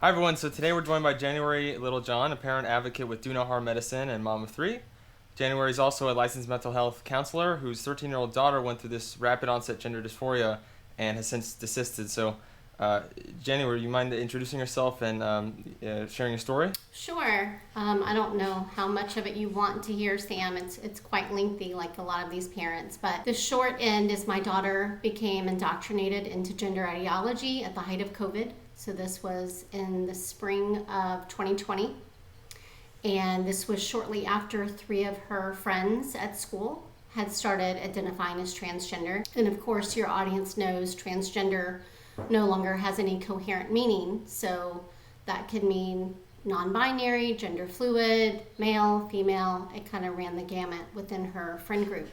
Hi everyone, so today we're joined by January Littlejohn, a parent advocate with Do No Harm Medicine and mom of three. January is also a licensed mental health counselor whose 13-year-old daughter went through this rapid onset gender dysphoria and has since desisted. So, January, you mind introducing yourself and sharing your story? Sure. I don't know how much of it you want to hear, Sam. It's quite lengthy, like a lot of these parents. But the short end is my daughter became indoctrinated into gender ideology at the height of COVID. So this was in the spring of 2020. And this was shortly after three of her friends at school had started identifying as transgender. And of course, your audience knows transgender no longer has any coherent meaning. So that could mean non-binary, gender fluid, male, female. It kind of ran the gamut within her friend group.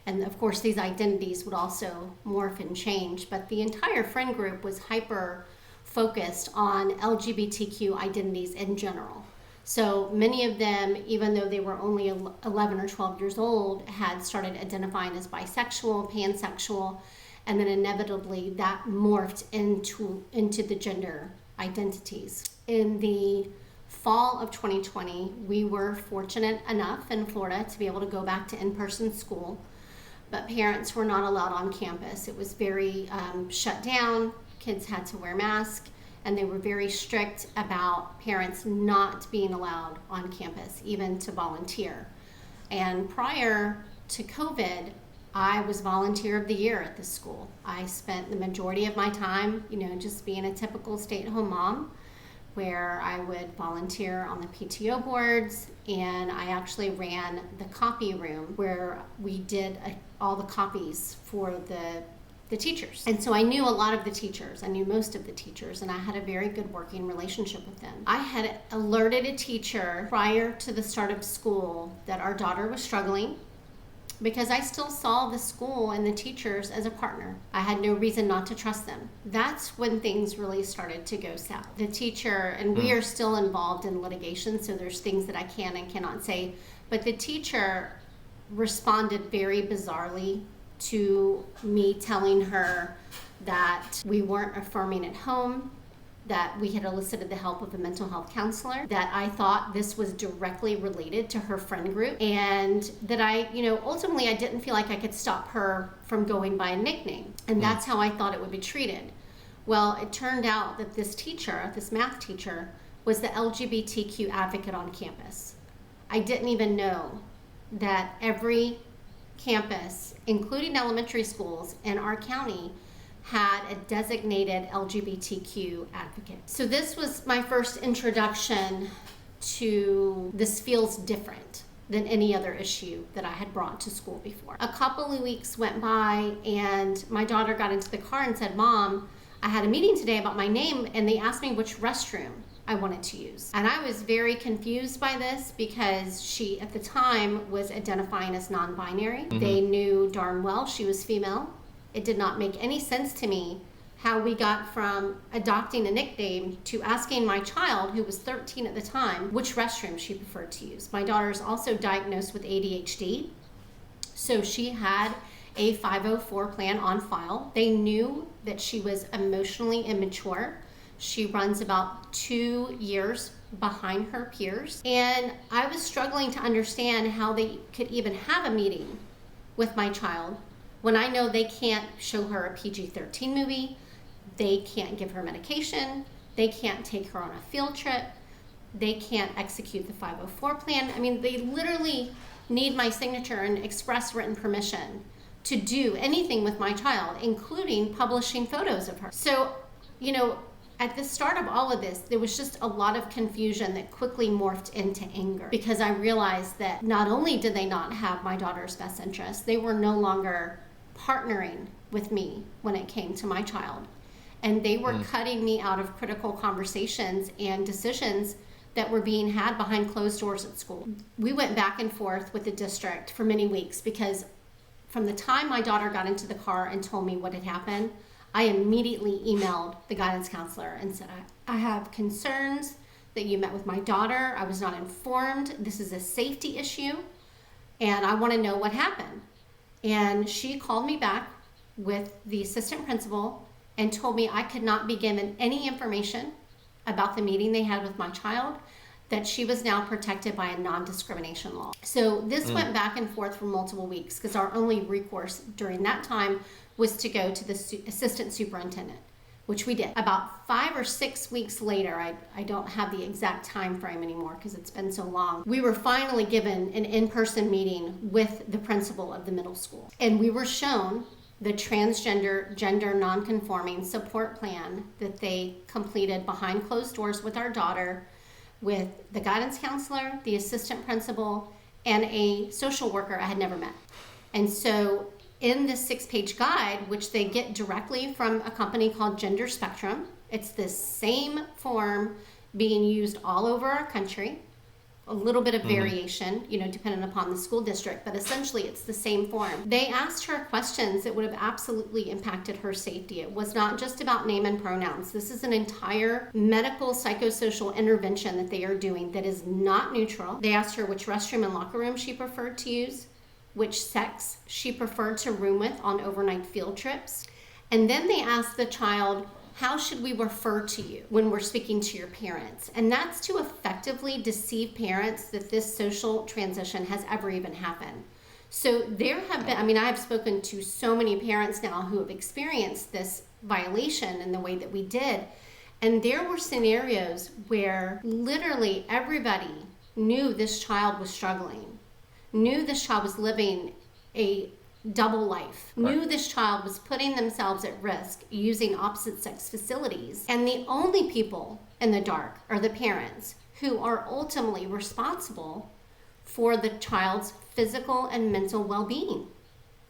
And of course, these identities would also morph and change, but the entire friend group was hyper focused on LGBTQ identities in general. So many of them, even though they were only 11 or 12 years old, had started identifying as bisexual, pansexual, and then inevitably that morphed into the gender identities. In the fall of 2020, we were fortunate enough in Florida to be able to go back to in-person school, but parents were not allowed on campus. It was very shut down. Kids had to wear masks, and they were very strict about parents not being allowed on campus, even to volunteer. And prior to COVID, I was volunteer of the year at this school. I spent the majority of my time, just being a typical stay-at-home mom, where I would volunteer on the PTO boards, and I actually ran the copy room where we did all the copies for the teachers. And so I knew a lot of the teachers. I knew most of the teachers, and I had a very good working relationship with them. I had alerted a teacher prior to the start of school that our daughter was struggling, because I still saw the school and the teachers as a partner. I had no reason not to trust them. That's when things really started to go south. The teacher, and we are still involved in litigation, so there's things that I can and cannot say, but the teacher responded very bizarrely to me telling her that we weren't affirming at home, that we had elicited the help of a mental health counselor, that I thought this was directly related to her friend group, and that ultimately I didn't feel like I could stop her from going by a nickname. And that's how I thought it would be treated. Well, it turned out that this teacher, this math teacher, was the LGBTQ advocate on campus. I didn't even know that every campus, including elementary schools in our county, had a designated LGBTQ advocate. So this was my first introduction to this feels different than any other issue that I had brought to school before. A couple of weeks went by, and my daughter got into the car and said, "Mom, I had a meeting today about my name, and they asked me which restroom I wanted to use." And I was very confused by this because she, at the time, was identifying as non-binary. They knew darn well she was female. It did not make any sense to me how we got from adopting a nickname to asking my child, who was 13 at the time, which restroom she preferred to use. My daughter is also diagnosed with ADHD, so she had a 504 plan on file. They knew that she was emotionally immature. She runs about 2 years behind her peers. And I was struggling to understand how they could even have a meeting with my child when I know they can't show her a PG-13 movie, they can't give her medication, they can't take her on a field trip, they can't execute the 504 plan. I mean, they literally need my signature and express written permission to do anything with my child, including publishing photos of her. So, at the start of all of this, there was just a lot of confusion that quickly morphed into anger, because I realized that not only did they not have my daughter's best interest, they were no longer partnering with me when it came to my child. And they were cutting me out of critical conversations and decisions that were being had behind closed doors at school. We went back and forth with the district for many weeks, because from the time my daughter got into the car and told me what had happened, I immediately emailed the guidance counselor and said, I have concerns that you met with my daughter. I was not informed. This is a safety issue, and I want to know what happened. And she called me back with the assistant principal and told me I could not be given any information about the meeting they had with my child, that she was now protected by a non-discrimination law. So this went back and forth for multiple weeks because our only recourse during that time was to go to the assistant superintendent, which we did. About 5 or 6 weeks later, I don't have the exact time frame anymore because it's been so long, we were finally given an in-person meeting with the principal of the middle school. And we were shown the transgender, gender non-conforming support plan that they completed behind closed doors with our daughter, with the guidance counselor, the assistant principal, and a social worker I had never met. And so in this 6-page guide, which they get directly from a company called Gender Spectrum, it's this same form being used all over our country, a little bit of variation, depending upon the school district, but essentially it's the same form. They asked her questions that would have absolutely impacted her safety. It was not just about name and pronouns. This is an entire medical psychosocial intervention that they are doing that is not neutral. They asked her which restroom and locker room she preferred to use, which sex she preferred to room with on overnight field trips. And then they asked the child, how should we refer to you when we're speaking to your parents? And that's to effectively deceive parents that this social transition has ever even happened. So there have been, I have spoken to so many parents now who have experienced this violation in the way that we did. And there were scenarios where literally everybody knew this child was struggling, knew this child was living a double life, knew this child was putting themselves at risk using opposite sex facilities. And the only people in the dark are the parents who are ultimately responsible for the child's physical and mental well-being.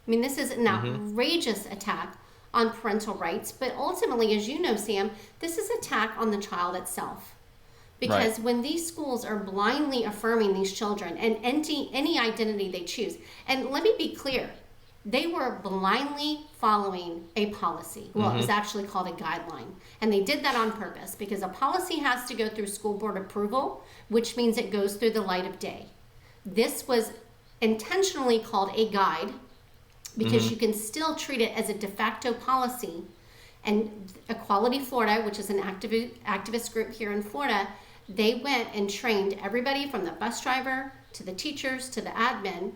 This is an outrageous attack on parental rights, but ultimately, as you know, Sam, this is an attack on the child itself. Because when these schools are blindly affirming these children and any identity they choose, and let me be clear, they were blindly following a policy. Well, it was actually called a guideline. And they did that on purpose because a policy has to go through school board approval, which means it goes through the light of day. This was intentionally called a guide because you can still treat it as a de facto policy. And Equality Florida, which is an activist group here in Florida, they went and trained everybody from the bus driver to the teachers to the admin,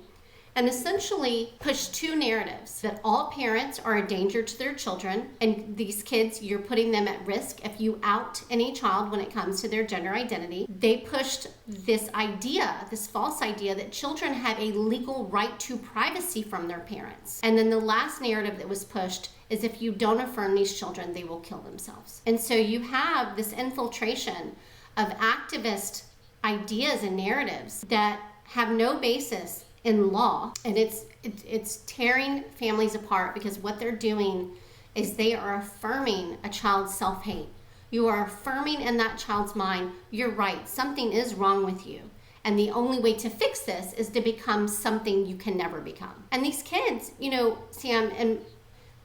and essentially pushed 2 narratives: that all parents are a danger to their children, and these kids, you're putting them at risk if you out any child when it comes to their gender identity. They pushed this idea, this false idea, that children have a legal right to privacy from their parents. And then the last narrative that was pushed is if you don't affirm these children, they will kill themselves. And so you have this infiltration of activist ideas and narratives that have no basis in law, and it's tearing families apart because what they're doing is they are affirming a child's self-hate. You are affirming in that child's mind, you're right, something is wrong with you. And the only way to fix this is to become something you can never become. And these kids, Sam, and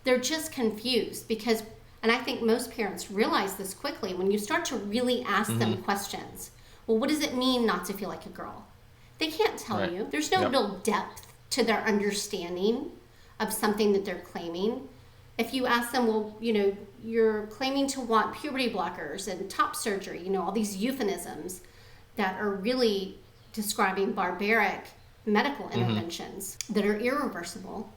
they're just confused because, and I think most parents realize this quickly, when you start to really ask them questions. Well, what does it mean not to feel like a girl? They can't tell you. There's no real depth to their understanding of something that they're claiming. If you ask them, well, you're claiming to want puberty blockers and top surgery, all these euphemisms that are really describing barbaric medical interventions that are irreversible.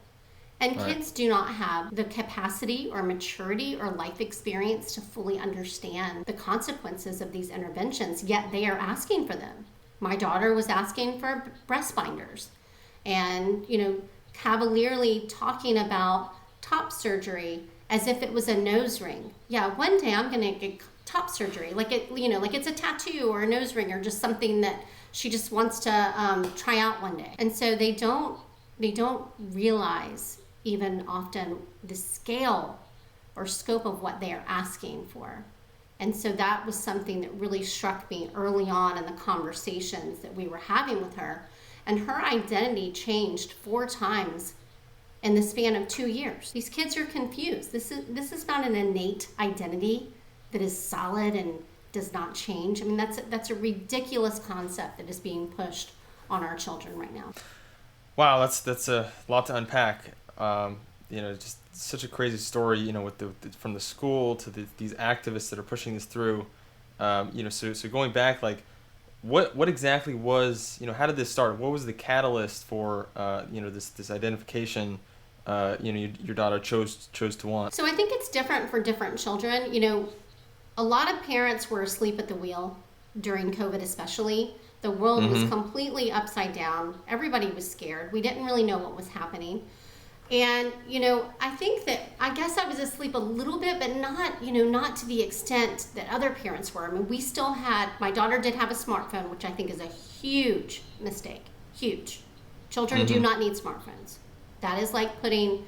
And kids do not have the capacity or maturity or life experience to fully understand the consequences of these interventions, yet they are asking for them. My daughter was asking for breast binders and, cavalierly talking about top surgery as if it was a nose ring. Yeah, one day I'm going to get top surgery, like it's a tattoo or a nose ring or just something that she just wants to try out one day. And so they don't realize even often the scale or scope of what they are asking for. And so that was something that really struck me early on in the conversations that we were having with her. And her identity changed 4 times in the span of 2 years. These kids are confused. This is not an innate identity that is solid and does not change. That's a ridiculous concept that is being pushed on our children right now. Wow, that's a lot to unpack. Just such a crazy story, with from the school to these activists that are pushing this through. So going back, like, what exactly was, how did this start? What was the catalyst for, this identification, your daughter chose to want? So I think it's different for different children. A lot of parents were asleep at the wheel during COVID, especially. The world was completely upside down. Everybody was scared. We didn't really know what was happening. And, I guess I was asleep a little bit, but not to the extent that other parents were. I mean, my daughter did have a smartphone, which I think is a huge mistake. Huge. Children do not need smartphones. That is like putting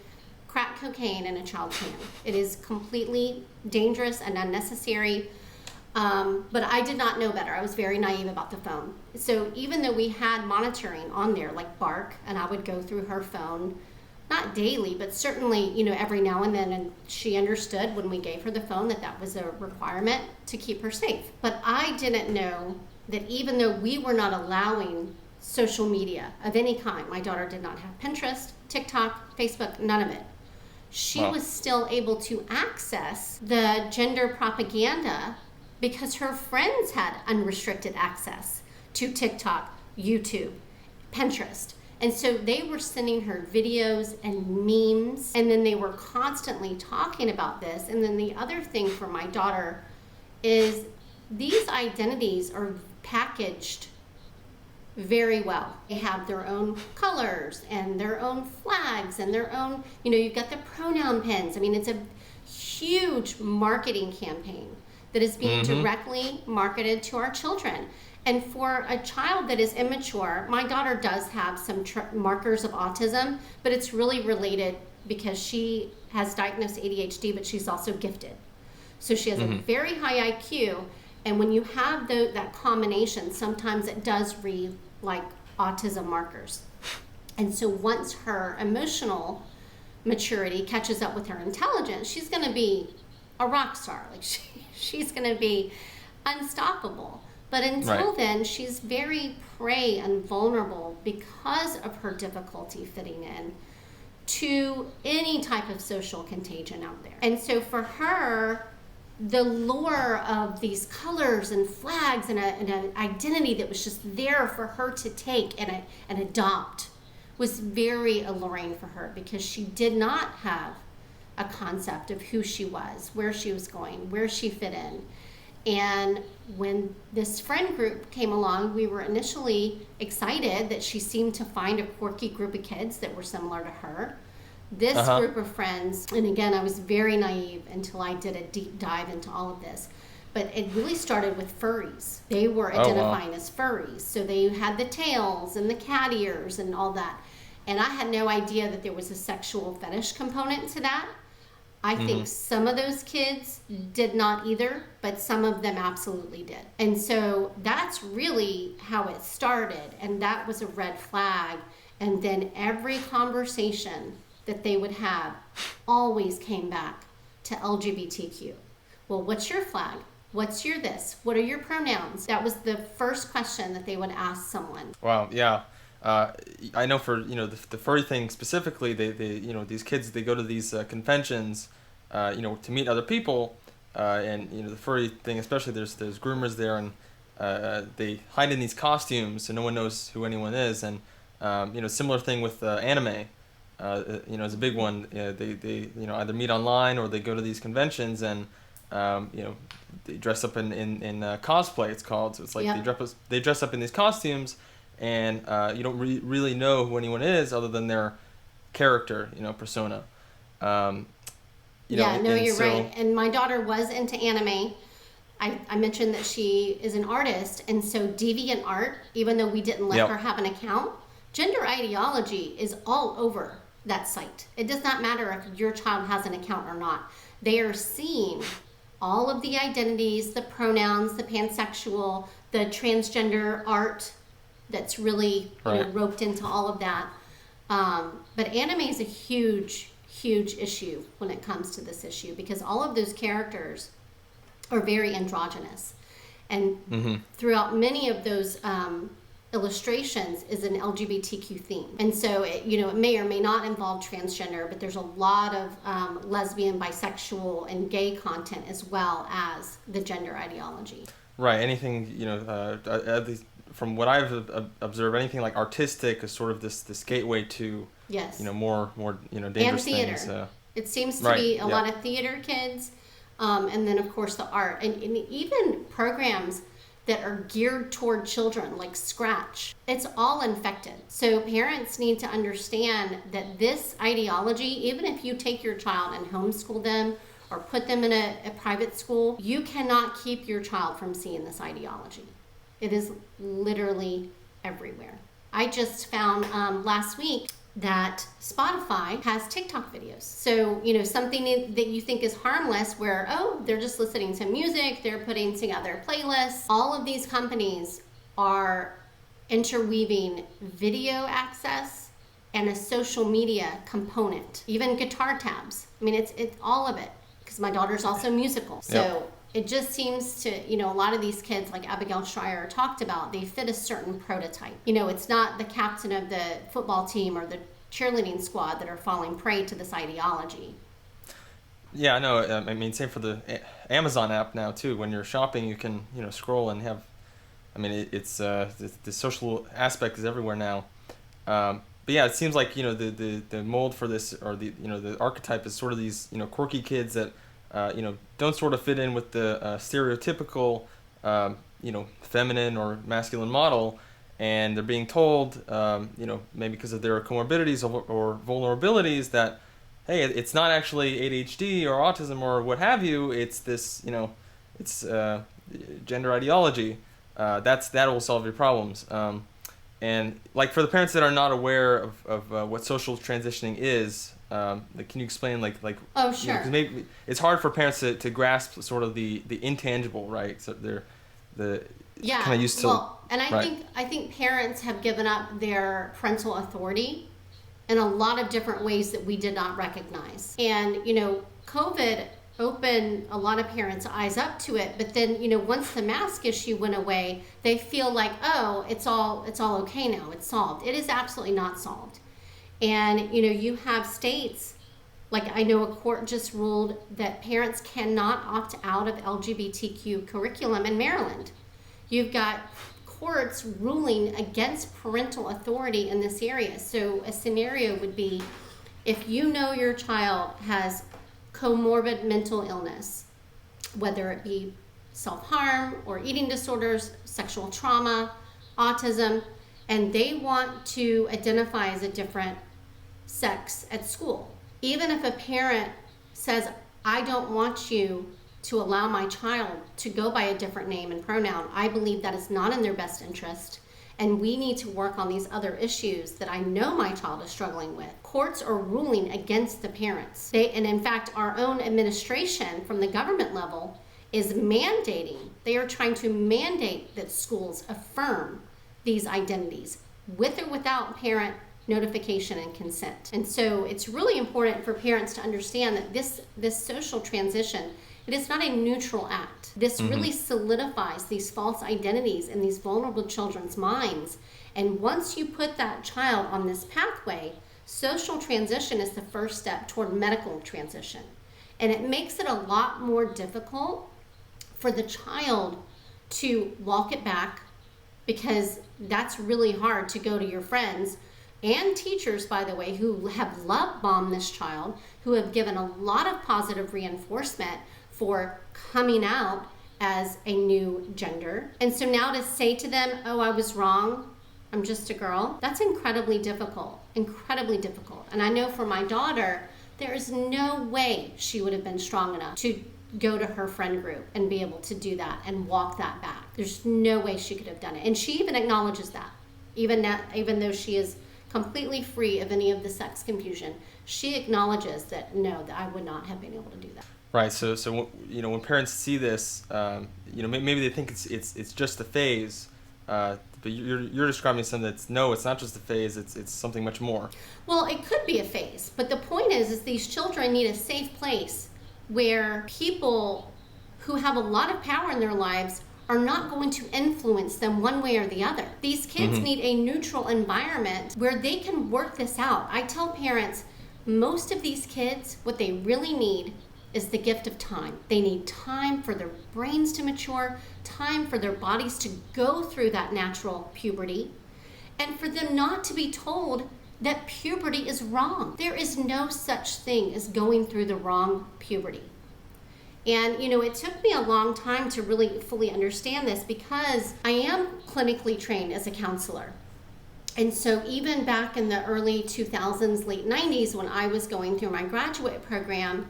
crack cocaine in a child's hand. It is completely dangerous and unnecessary. But I did not know better. I was very naive about the phone. So even though we had monitoring on there, like Bark, and I would go through her phone, not daily, but certainly, every now and then, and she understood when we gave her the phone that was a requirement to keep her safe. But I didn't know that even though we were not allowing social media of any kind, my daughter did not have Pinterest, TikTok, Facebook, none of it. She was still able to access the gender propaganda because her friends had unrestricted access to TikTok, YouTube, Pinterest. And so they were sending her videos and memes, and then they were constantly talking about this. And then the other thing for my daughter is these identities are packaged very well. They have their own colors and their own flags and their own, you've got the pronoun pins. I mean, it's a huge marketing campaign that is being directly marketed to our children. And for a child that is immature, my daughter does have some markers of autism, but it's really related because she has diagnosed ADHD, but she's also gifted. So she has a very high IQ, and when you have that combination, sometimes it does read like autism markers. And so once her emotional maturity catches up with her intelligence, she's going to be a rock star. Like she's going to be unstoppable. But until then, she's very prey and vulnerable because of her difficulty fitting in to any type of social contagion out there. And so for her, the lure of these colors and flags and an identity that was just there for her to take and adopt was very alluring for her because she did not have a concept of who she was, where she was going, where she fit in. And when this friend group came along, we were initially excited that she seemed to find a quirky group of kids that were similar to her. This group of friends, and again, I was very naive until I did a deep dive into all of this, but it really started with furries. They were identifying as furries. So they had the tails and the cat ears and all that. And I had no idea that there was a sexual fetish component to that. I think some of those kids did not either, but some of them absolutely did. And so that's really how it started. And that was a red flag. And then every conversation that they would have always came back to LGBTQ. Well, what's your flag? What's your this? What are your pronouns? That was the first question that they would ask someone. Wow, yeah. I know for the furry thing specifically, they these kids, they go to these conventions, to meet other people, and the furry thing especially, there's groomers there, and they hide in these costumes so no one knows who anyone is, and similar thing with anime, is a big one. They either meet online or they go to these conventions and they dress up in cosplay, it's called. So it's like they dress up in these costumes. And you don't really know who anyone is other than their character, persona. You're right. And my daughter was into anime. I mentioned that she is an artist, and so DeviantArt, even though we didn't let her have an account, gender ideology is all over that site. It does not matter if your child has an account or not. They are seeing all of the identities, the pronouns, the pansexual, the transgender art that's really roped into all of that. But anime is a huge issue when it comes to this issue because all of those characters are very androgynous. And throughout many of those illustrations is an LGBTQ theme. And so it may or may not involve transgender, but there's a lot of lesbian, bisexual, and gay content as well as the gender ideology. Right. Anything, at least from what I've observed, anything like artistic is sort of this gateway to, Yes. more And dangerous theater. things. It seems to Right. be a Yeah. lot of theater kids, and then of course the art, and even programs that are geared toward children, like Scratch. It's all infected. So parents need to understand that this ideology, even if you take your child and homeschool them or put them in a private school, you cannot keep your child from seeing this ideology. It is literally everywhere. I just found last week that Spotify has TikTok videos. So, something that you think is harmless where, oh, they're just listening to music, they're putting together playlists. All of these companies are interweaving video access and a social media component, even guitar tabs. I mean, it's all of it, because my daughter's also musical. So Yep. it just seems to, a lot of these kids, like Abigail Schreier talked about, they fit a certain prototype. It's not the captain of the football team or the cheerleading squad that are falling prey to this ideology. Yeah, I know. I mean, same for the Amazon app now too. When you're shopping, you can scroll and have. I mean, it's the social aspect is everywhere now. But yeah, it seems like the mold for this, or the archetype, is sort of these quirky kids that don't sort of fit in with the stereotypical feminine or masculine model, and they're being told maybe because of their comorbidities or vulnerabilities that, hey, it's not actually ADHD or autism or what have you. It's this it's gender ideology. That will solve your problems. And like for the parents that are not aware of what social transitioning is, can you explain like Oh, sure. 'cause maybe it's hard for parents to grasp sort of the intangible, right? So they're kind of used to. Well, and right. I think parents have given up their parental authority in a lot of different ways that we did not recognize. And COVID opened a lot of parents' eyes up to it, but then once the mask issue went away, they feel like, oh, it's all okay now, it's solved. It is absolutely not solved. And you have states, like I know a court just ruled that parents cannot opt out of LGBTQ curriculum in Maryland. You've got courts ruling against parental authority in this area. So a scenario would be, if your child has comorbid mental illness, whether it be self-harm or eating disorders, sexual trauma, autism, and they want to identify as a different sex at school. Even if a parent says, I don't want you to allow my child to go by a different name and pronoun, I believe that is not in their best interest, and we need to work on these other issues that I know my child is struggling with. Courts are ruling against the parents. And in fact, our own administration from the government level is mandating, they are trying to mandate that schools affirm these identities with or without parent notification and consent. And so it's really important for parents to understand that this social transition, it is not a neutral act. This really solidifies these false identities in these vulnerable children's minds. And once you put that child on this pathway, social transition is the first step toward medical transition. And it makes it a lot more difficult for the child to walk it back, because that's really hard to go to your friends and teachers, by the way, who have love bombed this child, who have given a lot of positive reinforcement for coming out as a new gender. And so now to say to them, oh, I was wrong, I'm just a girl, that's incredibly difficult, incredibly difficult. And I know for my daughter, there is no way she would have been strong enough to go to her friend group and be able to do that and walk that back. There's no way she could have done it. And she even acknowledges that. Even though she is completely free of any of the sex confusion, she acknowledges that no, that I would not have been able to do that. Right. So when parents see this, maybe they think it's just a phase, but you're describing something that's it's not just a phase. It's something much more. Well, it could be a phase, but the point is these children need a safe place where people who have a lot of power in their lives are not going to influence them one way or the other. These kids need a neutral environment where they can work this out. I tell parents, most of these kids, what they really need is the gift of time. They need time for their brains to mature, time for their bodies to go through that natural puberty, and for them not to be told that puberty is wrong. There is no such thing as going through the wrong puberty. And, it took me a long time to really fully understand this because I am clinically trained as a counselor. And so even back in the early 2000s, late 90s, when I was going through my graduate program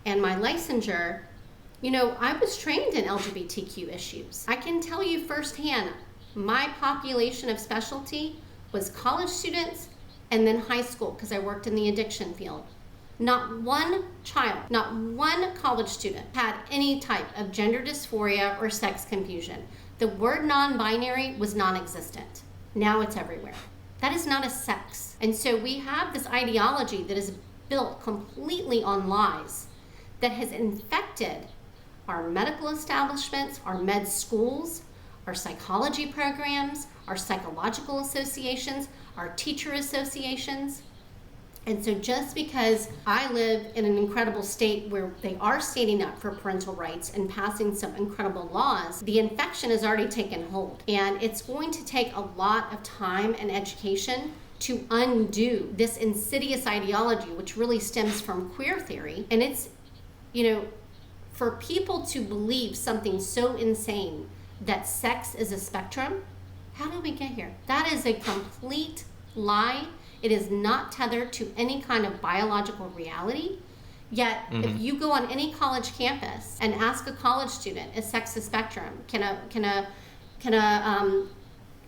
and my licensure, I was trained in LGBTQ issues. I can tell you firsthand, my population of specialty was college students and then high school, because I worked in the addiction field. Not one child, not one college student had any type of gender dysphoria or sex confusion. The word non-binary was non-existent. Now it's everywhere. That is not a sex. And so we have this ideology that is built completely on lies that has infected our medical establishments, our med schools, our psychology programs, our psychological associations, our teacher associations. And so just because I live in an incredible state where they are standing up for parental rights and passing some incredible laws, the infection has already taken hold. And it's going to take a lot of time and education to undo this insidious ideology, which really stems from queer theory. And it's, for people to believe something so insane that sex is a spectrum, how did we get here? That is a complete lie. It is not tethered to any kind of biological reality. Yet, if you go on any college campus and ask a college student, is sex a spectrum? Can a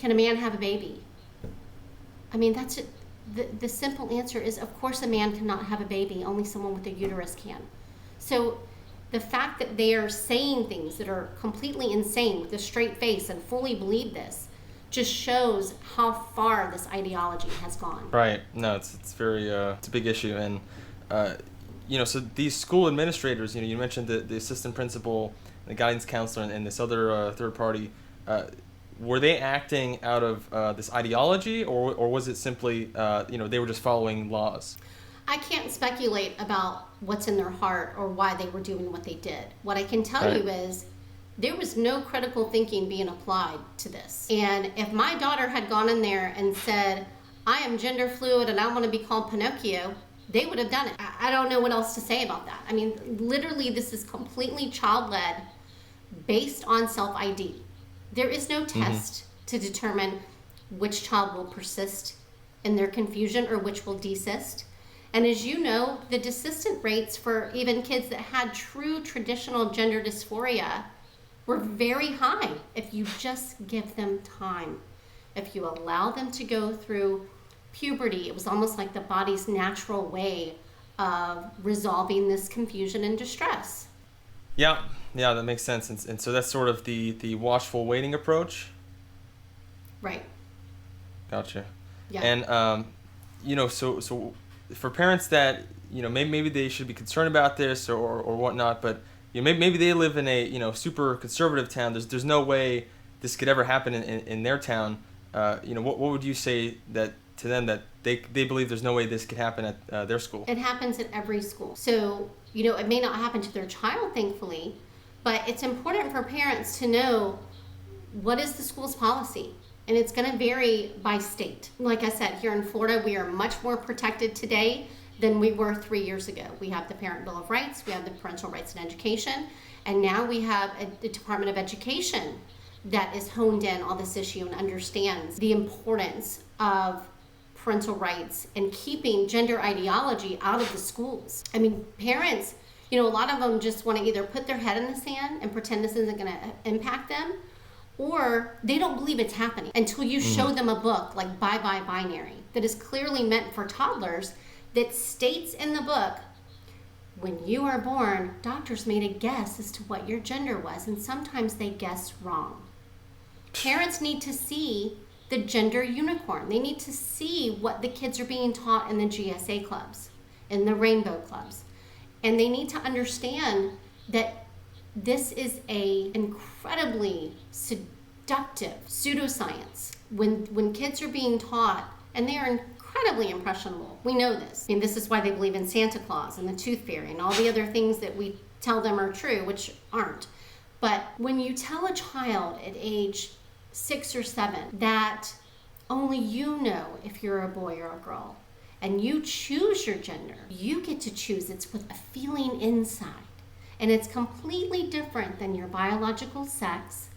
man have a baby? I mean, that's it. The simple answer is, of course, a man cannot have a baby. Only someone with a uterus can. So, the fact that they are saying things that are completely insane with a straight face and fully believe this just shows how far this ideology has gone. Right. No, it's very it's a big issue, and so these school administrators, you mentioned the assistant principal, the guidance counselor, and this other third party. Were they acting out of this ideology, or was it simply they were just following laws? I can't speculate about what's in their heart or why they were doing what they did. What I can tell you is there was no critical thinking being applied to this. And if my daughter had gone in there and said, I am gender fluid and I want to be called Pinocchio, they would have done it. I don't know what else to say about that. I mean, literally, this is completely child-led, based on self-ID. There is no test to determine which child will persist in their confusion or which will desist. And as you know, the desistant rates for even kids that had true traditional gender dysphoria were very high if you just give them time. If you allow them to go through puberty, it was almost like the body's natural way of resolving this confusion and distress. Yeah, that makes sense. And so that's sort of the watchful waiting approach? Right. Gotcha. Yeah. And, so for parents that, maybe they should be concerned about this or whatnot, but maybe they live in a super conservative town. There's no way this could ever happen in their town. What would you say that to them that they believe there's no way this could happen at their school? It happens at every school. So it may not happen to their child, thankfully, but it's important for parents to know what is the school's policy. And it's going to vary by state. Like I said, here in Florida, we are much more protected today than we were 3 years ago. We have the Parent Bill of Rights, we have the Parental Rights in Education, and now we have the Department of Education that is honed in on this issue and understands the importance of parental rights and keeping gender ideology out of the schools. I mean, parents, a lot of them just want to either put their head in the sand and pretend this isn't going to impact them, or they don't believe it's happening until you show them a book like Bye Bye Binary that is clearly meant for toddlers that states in the book, when you are born, doctors made a guess as to what your gender was, and sometimes they guess wrong. Parents need to see the gender unicorn. They need to see what the kids are being taught in the GSA clubs, in the rainbow clubs. And they need to understand that this is a incredibly seductive pseudoscience when kids are being taught, and they are incredibly impressionable. We know this. I mean, this is why they believe in Santa Claus and the Tooth Fairy and all the other things that we tell them are true, which aren't. But when you tell a child at age 6 or 7 that only you know if you're a boy or a girl, and you choose your gender, you get to choose. It's with a feeling inside. And it's completely different than your biological sex.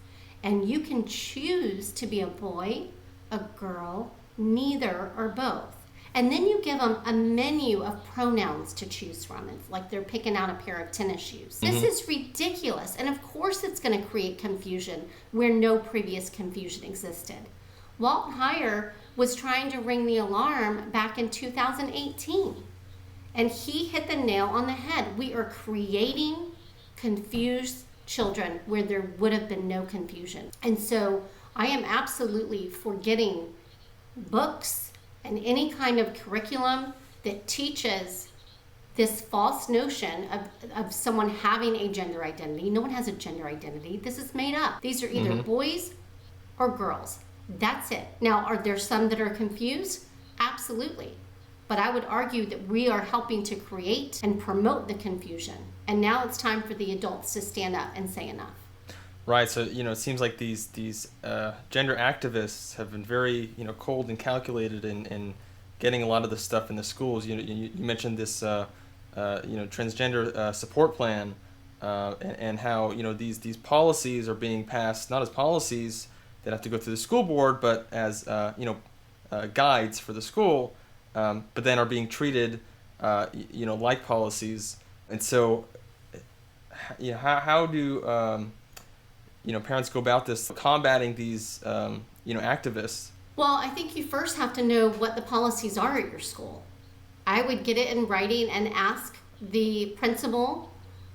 And you can choose to be a boy, a girl, neither, or both. And then you give them a menu of pronouns to choose from. It's like they're picking out a pair of tennis shoes. This is ridiculous. And of course it's going to create confusion where no previous confusion existed. Walt Heyer was trying to ring the alarm back in 2018. And he hit the nail on the head. We are creating confused children where there would have been no confusion. And so I am absolutely for getting books and any kind of curriculum that teaches this false notion of someone having a gender identity. No one has a gender identity. This is made up. These are either boys or girls. That's it. Now, are there some that are confused? Absolutely. But I would argue that we are helping to create and promote the confusion. And now it's time for the adults to stand up and say enough. Right. So, it seems like these gender activists have been very, cold and calculated in getting a lot of this stuff in the schools. You mentioned this, transgender support plan and how, these policies are being passed, not as policies that have to go through the school board, but as guides for the school, but then are being treated, like policies. And so, how do parents go about this, combating these activists? Well, I think you first have to know what the policies are at your school. I would get it in writing and ask the principal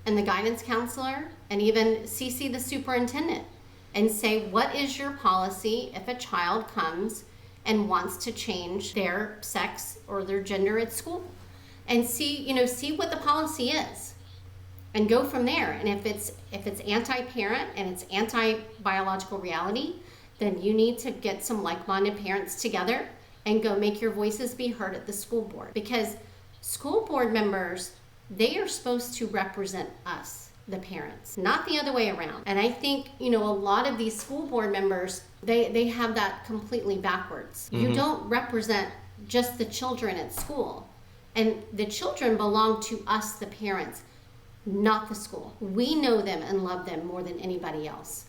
and the guidance counselor, and even CC the superintendent, and say, what is your policy if a child comes and wants to change their sex or their gender at school? And see what the policy is and go from there. And if it's anti-parent and it's anti-biological reality, then you need to get some like-minded parents together and go make your voices be heard at the school board. Because school board members, they are supposed to represent us, the parents, not the other way around. And I think, a lot of these school board members, they have that completely backwards. You don't represent just the children at school. And the children belong to us, the parents, not the school. We know them and love them more than anybody else.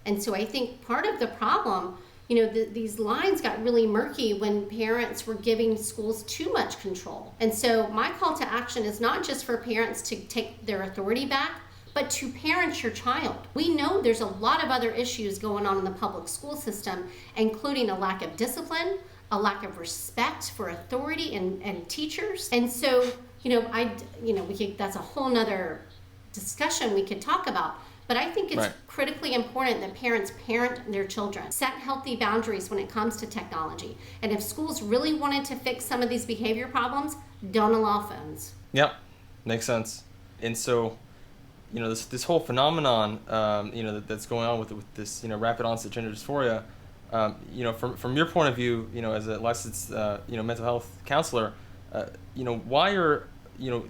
And so I think part of the problem, these lines got really murky when parents were giving schools too much control. And so my call to action is not just for parents to take their authority back, but to parent your child. We know there's a lot of other issues going on in the public school system, including a lack of discipline, a lack of respect for authority and teachers. And so, that's a whole nother discussion we could talk about. But I think it's critically important that parents parent their children, set healthy boundaries when it comes to technology. And if schools really wanted to fix some of these behavior problems, don't allow phones. Yep, makes sense. And so, this whole phenomenon, that's going on with this, rapid onset gender dysphoria, from your point of view, as a licensed, mental health counselor, why are,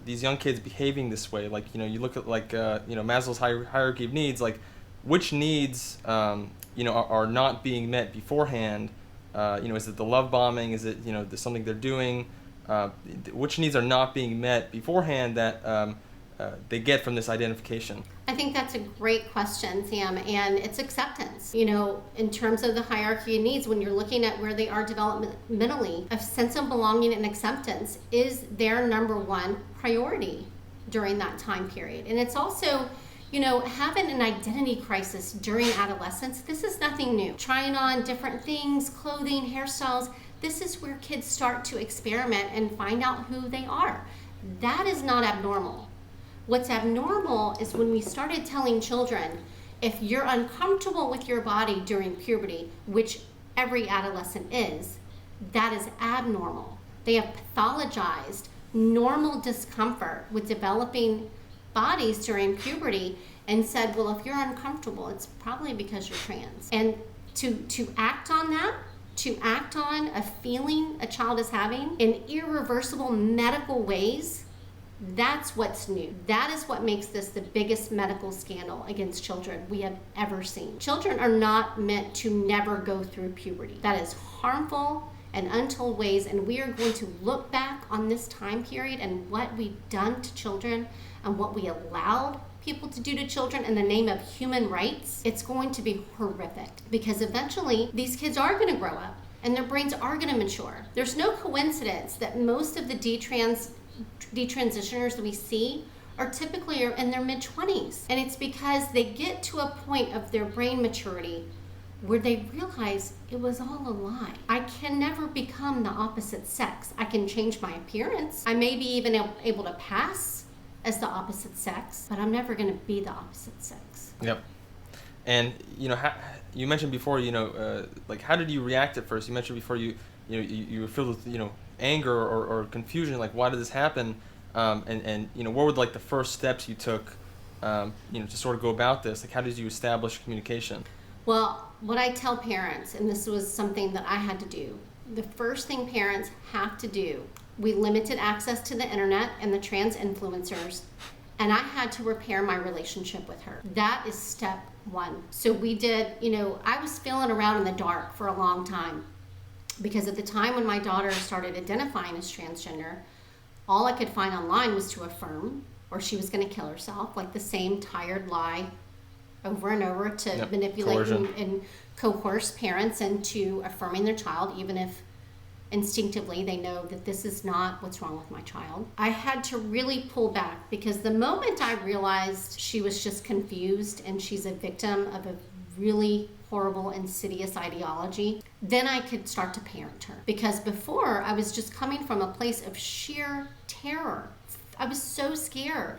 these young kids behaving this way? Like, you look at Maslow's hierarchy of needs, like which needs, are not being met beforehand? Is it the love bombing? Is it, something they're doing? Which needs are not being met beforehand that they get from this identification? I think that's a great question, Sam, and it's acceptance. In terms of the hierarchy of needs, when you're looking at where they are developmentally, a sense of belonging and acceptance is their number one priority during that time period. And it's also, having an identity crisis during adolescence. This is nothing new. Trying on different things, clothing, hairstyles. This is where kids start to experiment and find out who they are. That is not abnormal. What's abnormal is when we started telling children, if you're uncomfortable with your body during puberty, which every adolescent is, that is abnormal. They have pathologized normal discomfort with developing bodies during puberty and said, well, if you're uncomfortable, it's probably because you're trans. And to act on that, to act on a feeling a child is having in irreversible medical ways, that's what's new. That is what makes this the biggest medical scandal against children we have ever seen. Children are not meant to never go through puberty. That is harmful and untold ways, and we are going to look back on this time period and what we've done to children and what we allowed people to do to children in the name of human rights. It's going to be horrific, because eventually these kids are going to grow up and their brains are going to mature. There's no coincidence that most of the detransitioners that we see are typically in their mid-20s, and it's because they get to a point of their brain maturity where they realize it was all a lie. I can never become the opposite sex. I can change my appearance. I may be even able to pass as the opposite sex, but I'm never going to be the opposite sex. Yep. And you mentioned before, like, how did you react at first? You mentioned before you were filled with anger or confusion, like, why did this happen? And what were like the first steps you took, to sort of go about this? Like, how did you establish communication? Well, what I tell parents, and this was something that I had to do, the first thing parents have to do, we limited access to the internet and the trans influencers, and I had to repair my relationship with her. That is step one. So we did, I was feeling around in the dark for a long time, because at the time when my daughter started identifying as transgender, all I could find online was to affirm, or she was going to kill herself, like the same tired lie over and over to manipulate and coerce parents into affirming their child, even if instinctively they know that this is not what's wrong with my child. I had to really pull back, because the moment I realized she was just confused and she's a victim of a really horrible, insidious ideology, then I could start to parent her. Because before, I was just coming from a place of sheer terror. I was so scared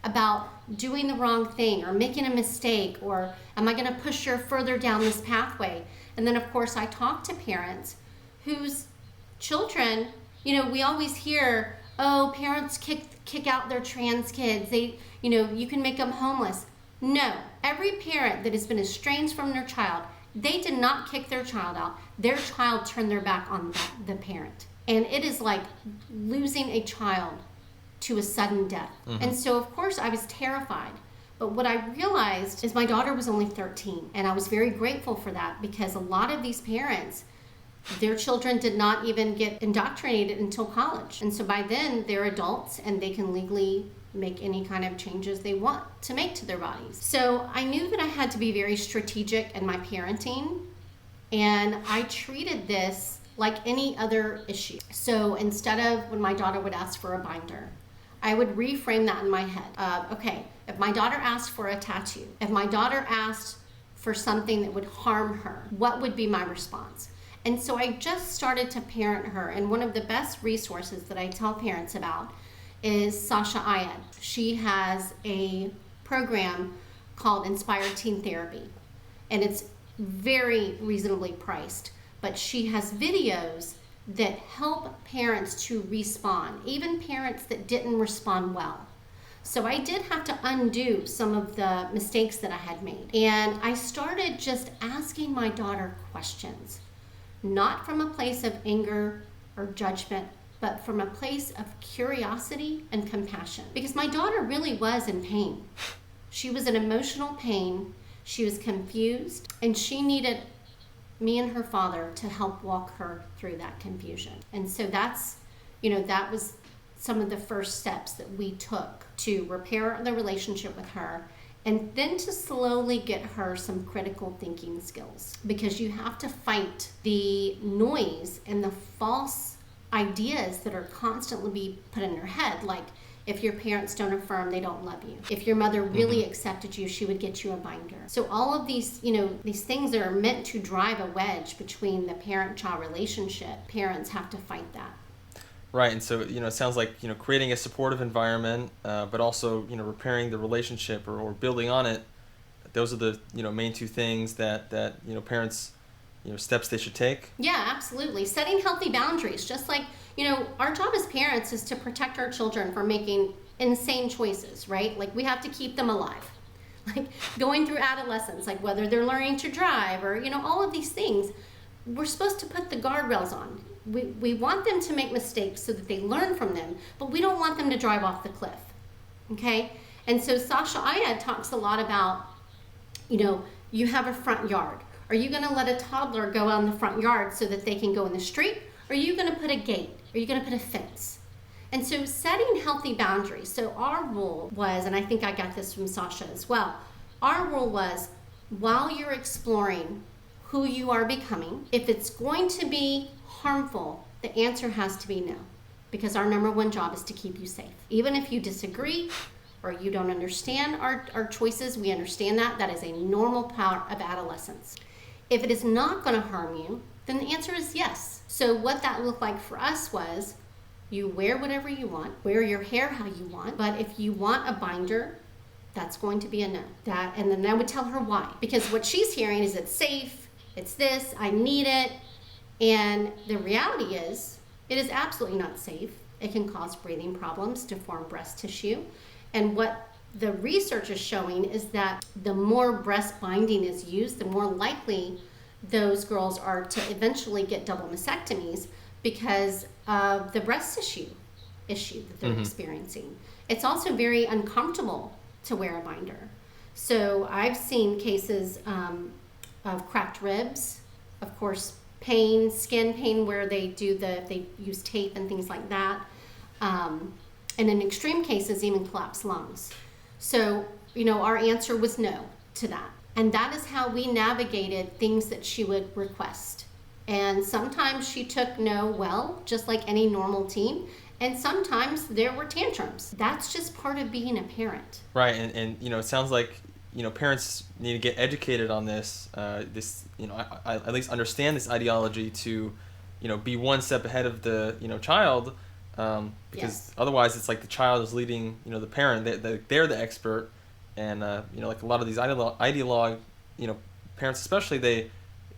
about doing the wrong thing or making a mistake, or am I going to push her further down this pathway? And then, of course, I talk to parents whose children, we always hear, oh, parents kick out their trans kids. You can make them homeless. No, every parent that has been estranged from their child, they did not kick their child out. Their child turned their back on the parent. And it is like losing a child to a sudden death. Mm-hmm. And so, of course, I was terrified. But what I realized is my daughter was only 13. And I was very grateful for that, because a lot of these parents, their children did not even get indoctrinated until college. And so by then, they're adults and they can legally make any kind of changes they want to make to their bodies. So I knew that I had to be very strategic in my parenting, and I treated this like any other issue. So instead of when my daughter would ask for a binder, I would reframe that in my head. Okay, if my daughter asked for a tattoo, if my daughter asked for something that would harm her, what would be my response? And so I just started to parent her, and one of the best resources that I tell parents about is Sasha Ayed. She has a program called Inspired Teen Therapy, and it's very reasonably priced, but she has videos that help parents to respond, even parents that didn't respond well. So I did have to undo some of the mistakes that I had made, and I started just asking my daughter questions, not from a place of anger or judgment, but from a place of curiosity and compassion. Because my daughter really was in pain. She was in emotional pain, she was confused, and she needed me and her father to help walk her through that confusion. And so that's, that was some of the first steps that we took to repair the relationship with her, and then to slowly get her some critical thinking skills. Because you have to fight the noise and the false ideas that are constantly being put in her head, like, if your parents don't affirm, they don't love you. If your mother really accepted you, she would get you a binder. So all of these, these things that are meant to drive a wedge between the parent-child relationship, parents have to fight that. Right, and so, it sounds like, creating a supportive environment, but also, repairing the relationship or building on it. Those are the, main two things that parents, steps they should take. Yeah, absolutely. Setting healthy boundaries, just like, our job as parents is to protect our children from making insane choices, right? Like, we have to keep them alive. Like, going through adolescence, like whether they're learning to drive or, all of these things. we're supposed to put the guardrails on. We want them to make mistakes so that they learn from them, but we don't want them to drive off the cliff. Okay? And so Sasha Ayad talks a lot about, you have a front yard. Are you going to let a toddler go out in the front yard so that they can go in the street? Or are you going to put a gate? Are you going to put a fence? And so setting healthy boundaries. So our rule was, and I think I got this from Sasha as well, our rule was, while you're exploring who you are becoming, if it's going to be harmful, the answer has to be no. Because our number one job is to keep you safe. Even if you disagree or you don't understand our choices, we understand that. That is a normal part of adolescence. If it is not going to harm you, then the answer is yes. So what that looked like for us was, you wear whatever you want, wear your hair how you want, but if you want a binder, that's going to be a no. And then I would tell her why. Because what she's hearing is it's safe, it's this, I need it. And the reality is, it is absolutely not safe. It can cause breathing problems, deform breast tissue. And what the research is showing is that the more breast binding is used, the more likely those girls are to eventually get double mastectomies because of the breast tissue issue that they're experiencing. It's also very uncomfortable to wear a binder. So I've seen cases of cracked ribs, of course, pain, skin pain where they use tape and things like that. And in extreme cases, even collapsed lungs. So, our answer was no to that. And that is how we navigated things that she would request. And sometimes she took no well, just like any normal teen. And sometimes there were tantrums. That's just part of being a parent. Right, and it sounds like parents need to get educated on this. I at least understand this ideology to be one step ahead of the child, because otherwise it's like the child is leading the parent. They're the expert, and like a lot of these ideologue parents especially,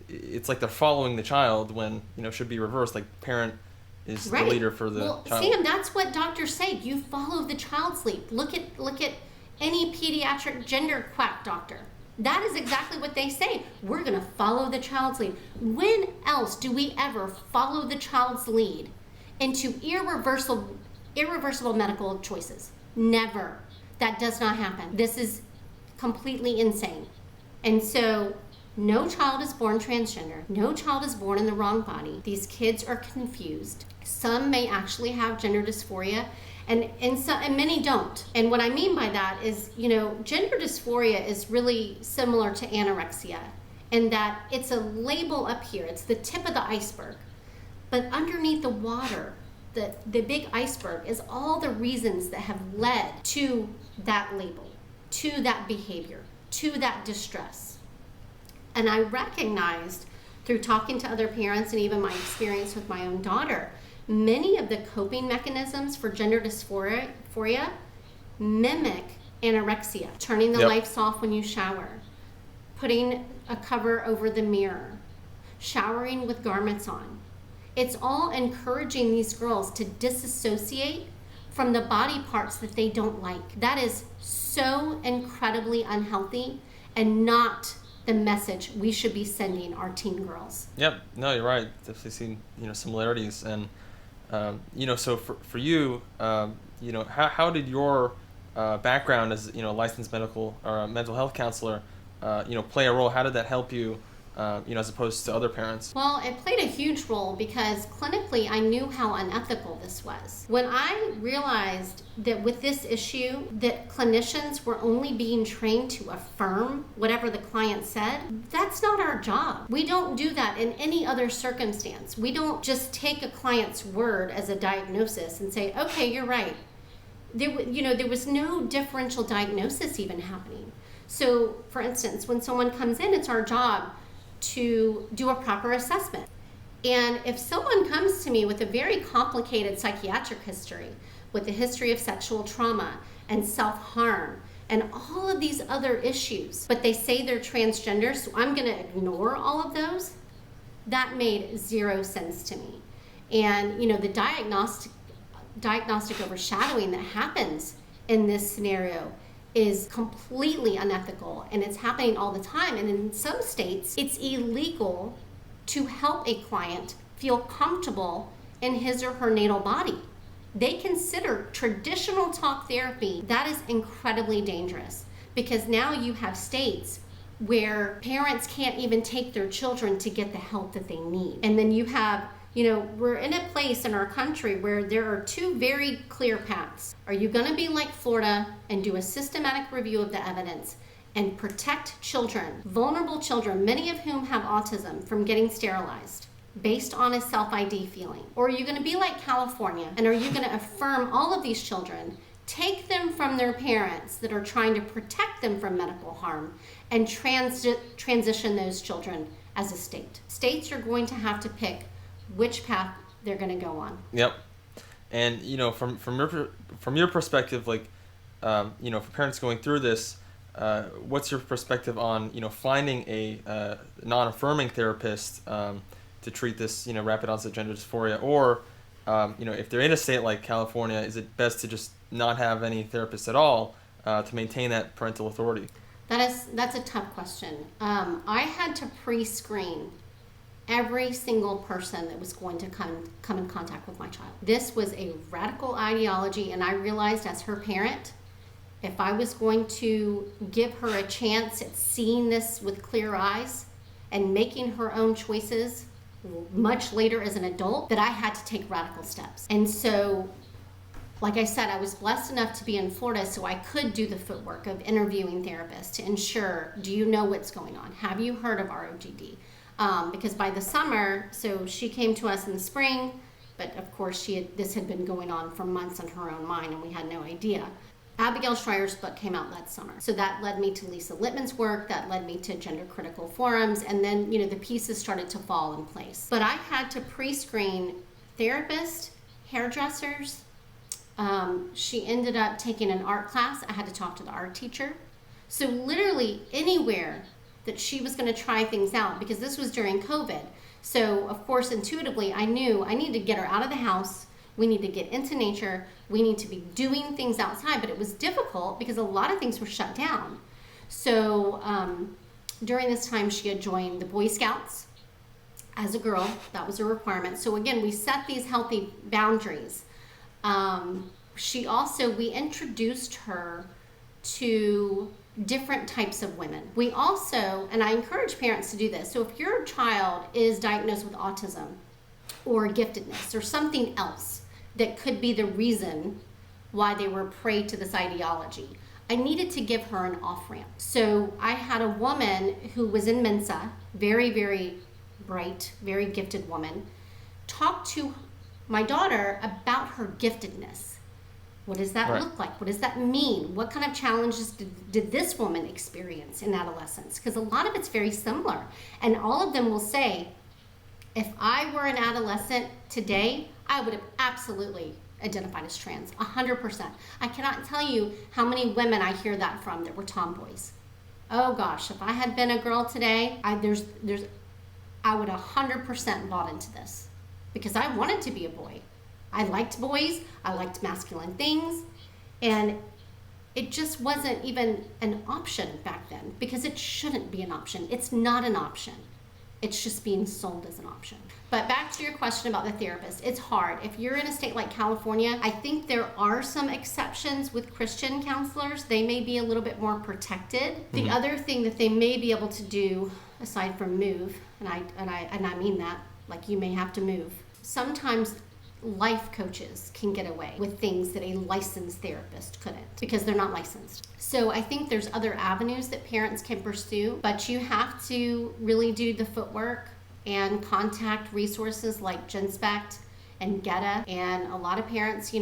it's like they're following the child when should be reversed. Like parent is the leader for the child. Sam, that's what doctors say. You follow the child's lead. Look at any pediatric gender quack doctor. That is exactly what they say. We're going to follow the child's lead. When else do we ever follow the child's lead into irreversible medical choices? Never. That does not happen. This is completely insane. And so no child is born transgender. No child is born in the wrong body. These kids are confused. Some may actually have gender dysphoria, and many don't. And what I mean by that is, gender dysphoria is really similar to anorexia in that it's a label up here. It's the tip of the iceberg. But underneath the water, the big iceberg is all the reasons that have led to that label, to that behavior, to that distress. And I recognized through talking to other parents and even my experience with my own daughter, many of the coping mechanisms for gender dysphoria mimic anorexia. Turning the lights off when you shower, putting a cover over the mirror, showering with garments on. It's all encouraging these girls to disassociate from the body parts that they don't like. That is so incredibly unhealthy and not the message we should be sending our teen girls. Yep. No, you're right. Definitely seen similarities, and so for you, how did your background as a licensed medical or mental health counselor play a role? How did that help you? As opposed to other parents? Well, it played a huge role because clinically I knew how unethical this was. When I realized that with this issue that clinicians were only being trained to affirm whatever the client said, that's not our job. We don't do that in any other circumstance. We don't just take a client's word as a diagnosis and say, okay, you're right. There was no differential diagnosis even happening. So, for instance, when someone comes in, it's our job to do a proper assessment. And if someone comes to me with a very complicated psychiatric history, with a history of sexual trauma and self-harm and all of these other issues, but they say they're transgender, so I'm going to ignore all of those, that made zero sense to me. And the diagnostic overshadowing that happens in this scenario is completely unethical, and it's happening all the time. And in some states, it's illegal to help a client feel comfortable in his or her natal body. They consider traditional talk therapy, that is incredibly dangerous, because now you have states where parents can't even take their children to get the help that they need. And then you have, we're in a place in our country where there are two very clear paths. Are you going to be like Florida and do a systematic review of the evidence and protect children, vulnerable children, many of whom have autism, from getting sterilized based on a self-ID feeling? Or are you going to be like California, and are you going to affirm all of these children, take them from their parents that are trying to protect them from medical harm, and transition those children as a state? States are going to have to pick which path they're going to go on. Yep. And from your perspective, like for parents going through this, what's your perspective on finding a non-affirming therapist to treat this rapid onset gender dysphoria, or if they're in a state like California, is it best to just not have any therapists at all to maintain that parental authority? That's a tough question. I had to pre-screen every single person that was going to come in contact with my child. This was a radical ideology, and I realized as her parent, if I was going to give her a chance at seeing this with clear eyes and making her own choices much later as an adult, that I had to take radical steps. And so, like I said, I was blessed enough to be in Florida, so I could do the footwork of interviewing therapists to ensure, do you know what's going on? Have you heard of ROGD? Because by the summer, so she came to us in the spring, but of course this had been going on for months in her own mind, and we had no idea. Abigail Schreier's book came out that summer. So that led me to Lisa Littman's work, that led me to gender critical forums, and then, the pieces started to fall in place. But I had to pre-screen therapists, hairdressers. She ended up taking an art class. I had to talk to the art teacher. So literally anywhere that she was going to try things out, because this was during COVID. So of course, intuitively, I knew I needed to get her out of the house. We need to get into nature. We need to be doing things outside, but it was difficult because a lot of things were shut down. So during this time, she had joined the Boy Scouts as a girl. That was a requirement. So again, we set these healthy boundaries. We introduced her to different types of women. We also, and I encourage parents to do this, so if your child is diagnosed with autism or giftedness or something else that could be the reason why they were prey to this ideology, I needed to give her an off-ramp. So I had a woman who was in Mensa, very, very bright, very gifted woman, talk to my daughter about her giftedness. What does that look like? What does that mean? What kind of challenges did this woman experience in adolescence? Because a lot of it's very similar. And all of them will say, if I were an adolescent today, I would have absolutely identified as trans, 100%. I cannot tell you how many women I hear that from that were tomboys. Oh gosh, if I had been a girl today, I would 100% bought into this, because I wanted to be a boy. I liked boys, I liked masculine things, and it just wasn't even an option back then, because it shouldn't be an option. It's not an option. It's just being sold as an option. But back to your question about the therapist, it's hard. If you're in a state like California, I think there are some exceptions with Christian counselors. They may be a little bit more protected. Mm-hmm. The other thing that they may be able to do, aside from move, and I mean that, like you may have to move. Sometimes life coaches can get away with things that a licensed therapist couldn't, because they're not licensed. So I think there's other avenues that parents can pursue, but you have to really do the footwork and contact resources like GenSpect and GETA. And a lot of parents,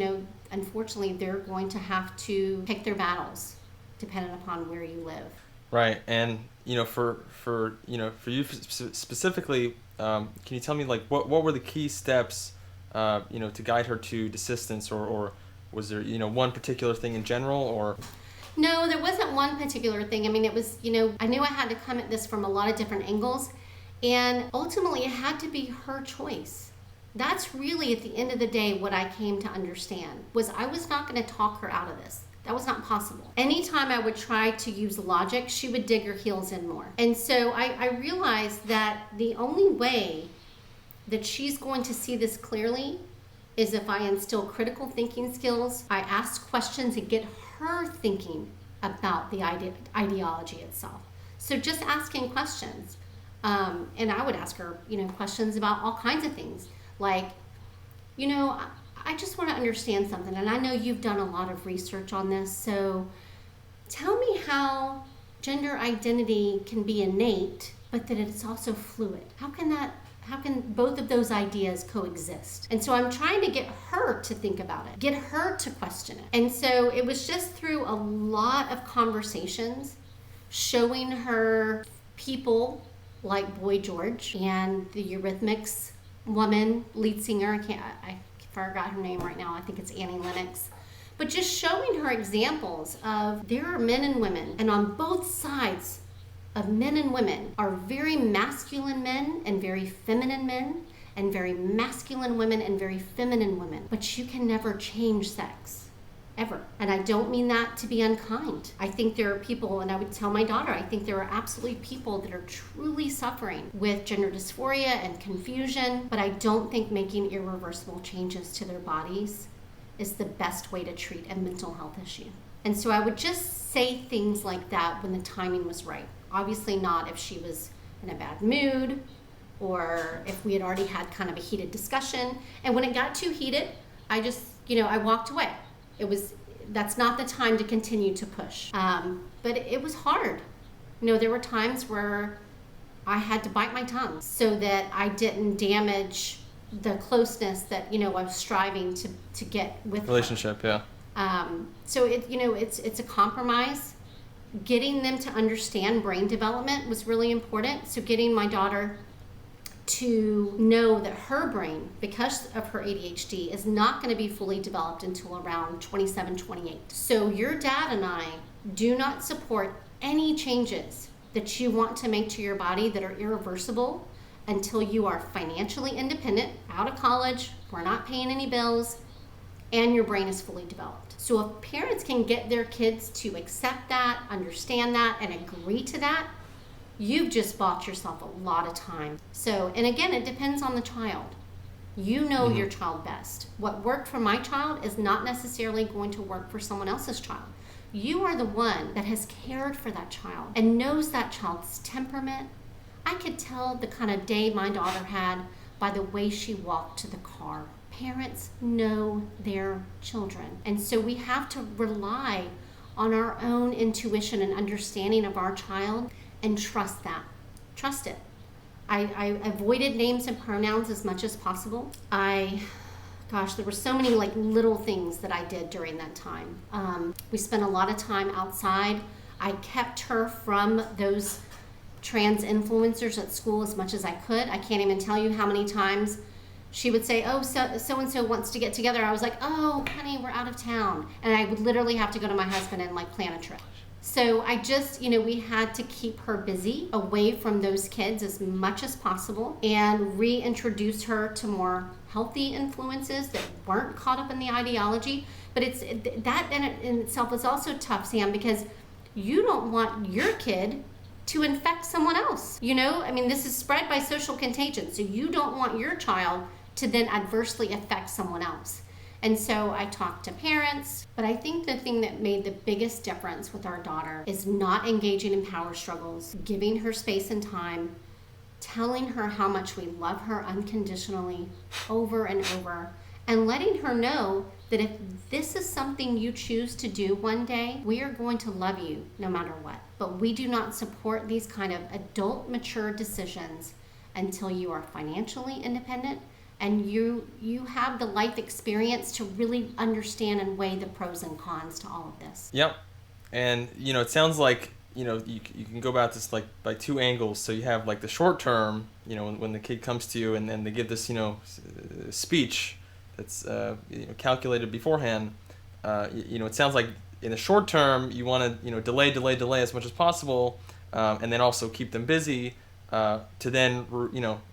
unfortunately, they're going to have to pick their battles depending upon where you live. Right. And for you specifically, can you tell me what were the key steps to guide her to desistance, or was there, one particular thing in general, or? No, there wasn't one particular thing. I mean, it was, I knew I had to come at this from a lot of different angles, and ultimately it had to be her choice. That's really, at the end of the day, what I came to understand, was I was not going to talk her out of this. That was not possible. Anytime I would try to use logic, she would dig her heels in more. And so I realized that the only way that she's going to see this clearly is if I instill critical thinking skills, I ask questions and get her thinking about the ideology itself. So just asking questions. And I would ask her, questions about all kinds of things. Like, I just want to understand something. And I know you've done a lot of research on this. So tell me how gender identity can be innate, but that it's also fluid. How can both of those ideas coexist? And so I'm trying to get her to think about it, get her to question it. And so it was just through a lot of conversations, showing her people like Boy George and the Eurythmics woman, lead singer, I forgot her name right now, I think it's Annie Lennox. But just showing her examples of there are men and women, and on both sides of men and women are very masculine men and very feminine men, and very masculine women and very feminine women. But you can never change sex, ever. And I don't mean that to be unkind. I think there are people, and I would tell my daughter, I think there are absolutely people that are truly suffering with gender dysphoria and confusion, but I don't think making irreversible changes to their bodies is the best way to treat a mental health issue. And so I would just say things like that when the timing was right. Obviously not if she was in a bad mood or if we had already had kind of a heated discussion. And when it got too heated, I just, I walked away. That's not the time to continue to push. But it was hard. There were times where I had to bite my tongue so that I didn't damage the closeness that, I was striving to get with relationship, her. Yeah. So it's a compromise. Getting them to understand brain development was really important. So getting my daughter to know that her brain, because of her ADHD, is not going to be fully developed until around 27, 28. So your dad and I do not support any changes that you want to make to your body that are irreversible until you are financially independent, out of college, we're not paying any bills, and your brain is fully developed. So if parents can get their kids to accept that, understand that, and agree to that, you've just bought yourself a lot of time. So, and again, it depends on the child. You know your child best. What worked for my child is not necessarily going to work for someone else's child. You are the one that has cared for that child and knows that child's temperament. I could tell the kind of day my daughter had by the way she walked to the car. Parents know their children. And so we have to rely on our own intuition and understanding of our child and trust that. Trust it. I avoided names and pronouns as much as possible. There were so many little things that I did during that time. We spent a lot of time outside. I kept her from those trans influencers at school as much as I could. I can't even tell you how many times she would say, oh, so-and-so wants to get together. I was like, oh, honey, we're out of town. And I would literally have to go to my husband and plan a trip. So I just, we had to keep her busy, away from those kids as much as possible, and reintroduce her to more healthy influences that weren't caught up in the ideology. But that in itself is also tough, Sam, because you don't want your kid to infect someone else. This is spread by social contagion. So you don't want your child to then adversely affect someone else. And so I talked to parents, but I think the thing that made the biggest difference with our daughter is not engaging in power struggles, giving her space and time, telling her how much we love her unconditionally over and over, and letting her know that if this is something you choose to do one day, we are going to love you no matter what. But we do not support these kind of adult, mature decisions until you are financially independent and you have the life experience to really understand and weigh the pros and cons to all of this. Yep. And, it sounds like, you can go about this by two angles. So you have the short term, when the kid comes to you and then they give this, speech that's calculated beforehand. It sounds like in the short term you want to delay as much as possible, and then also keep them busy to then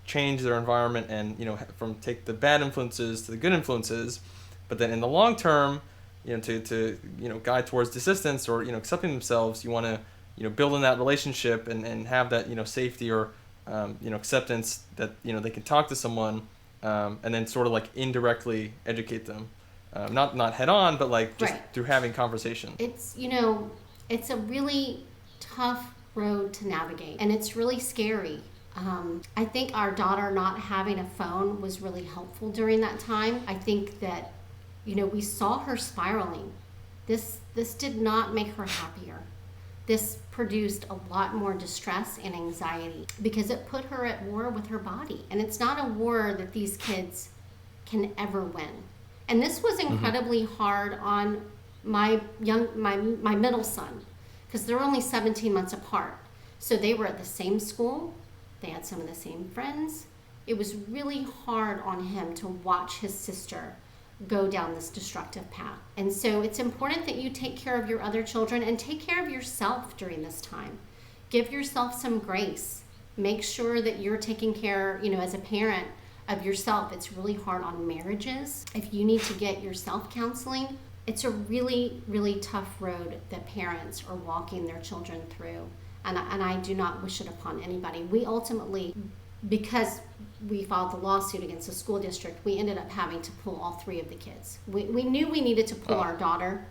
change their environment and from take the bad influences to the good influences. But then in the long term, to guide towards desistance or accepting themselves, you want to build in that relationship and have that safety or acceptance that they can talk to someone, and then sort of like indirectly educate them, not head on, but like just Right. through having conversation. It's a really tough road to navigate, and it's really scary. I think our daughter not having a phone was really helpful during that time. I think that we saw her spiraling. This did not make her happier. This produced a lot more distress and anxiety because it put her at war with her body, and it's not a war that these kids can ever win. And this was incredibly hard on my middle son, because they're only 17 months apart. So they were at the same school, they had some of the same friends. It was really hard on him to watch his sister go down this destructive path. And so it's important that you take care of your other children and take care of yourself during this time. Give yourself some grace. Make sure that you're taking care, as a parent, of yourself. It's really hard on marriages. If you need to get your self-counseling, it's a really, really tough road that parents are walking their children through. And I do not wish it upon anybody. We ultimately, because we filed the lawsuit against the school district, we ended up having to pull all 3 of the kids. We knew we needed to pull our daughter.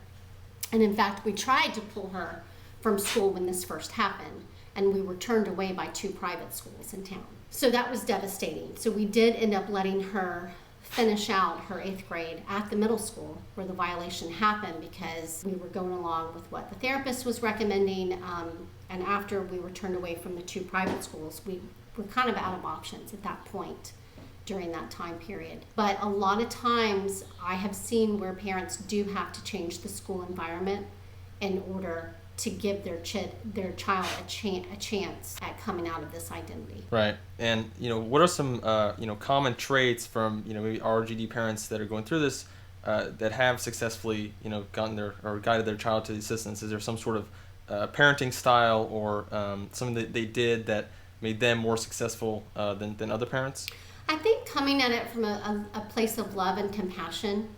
And in fact, we tried to pull her from school when this first happened. And we were turned away by 2 private schools in town. So that was devastating. So we did end up letting her finish out her 8th grade at the middle school where the violation happened, because we were going along with what the therapist was recommending. And after we were turned away from the 2 private schools, we were kind of out of options at that point during that time period. But a lot of times I have seen where parents do have to change the school environment in order to give their child a chance at coming out of this identity. Right. And what are some common traits from maybe ROGD parents that are going through this, that have successfully gotten or guided their child to desistance? Is there some sort of parenting style or something that they did that made them more successful than other parents? I think coming at it from a place of love and compassion,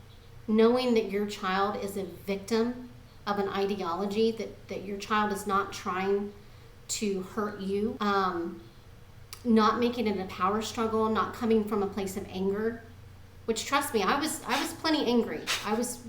knowing that your child is a victim of an ideology, that your child is not trying to hurt you, not making it a power struggle, not coming from a place of anger, which, trust me, I was plenty angry. I was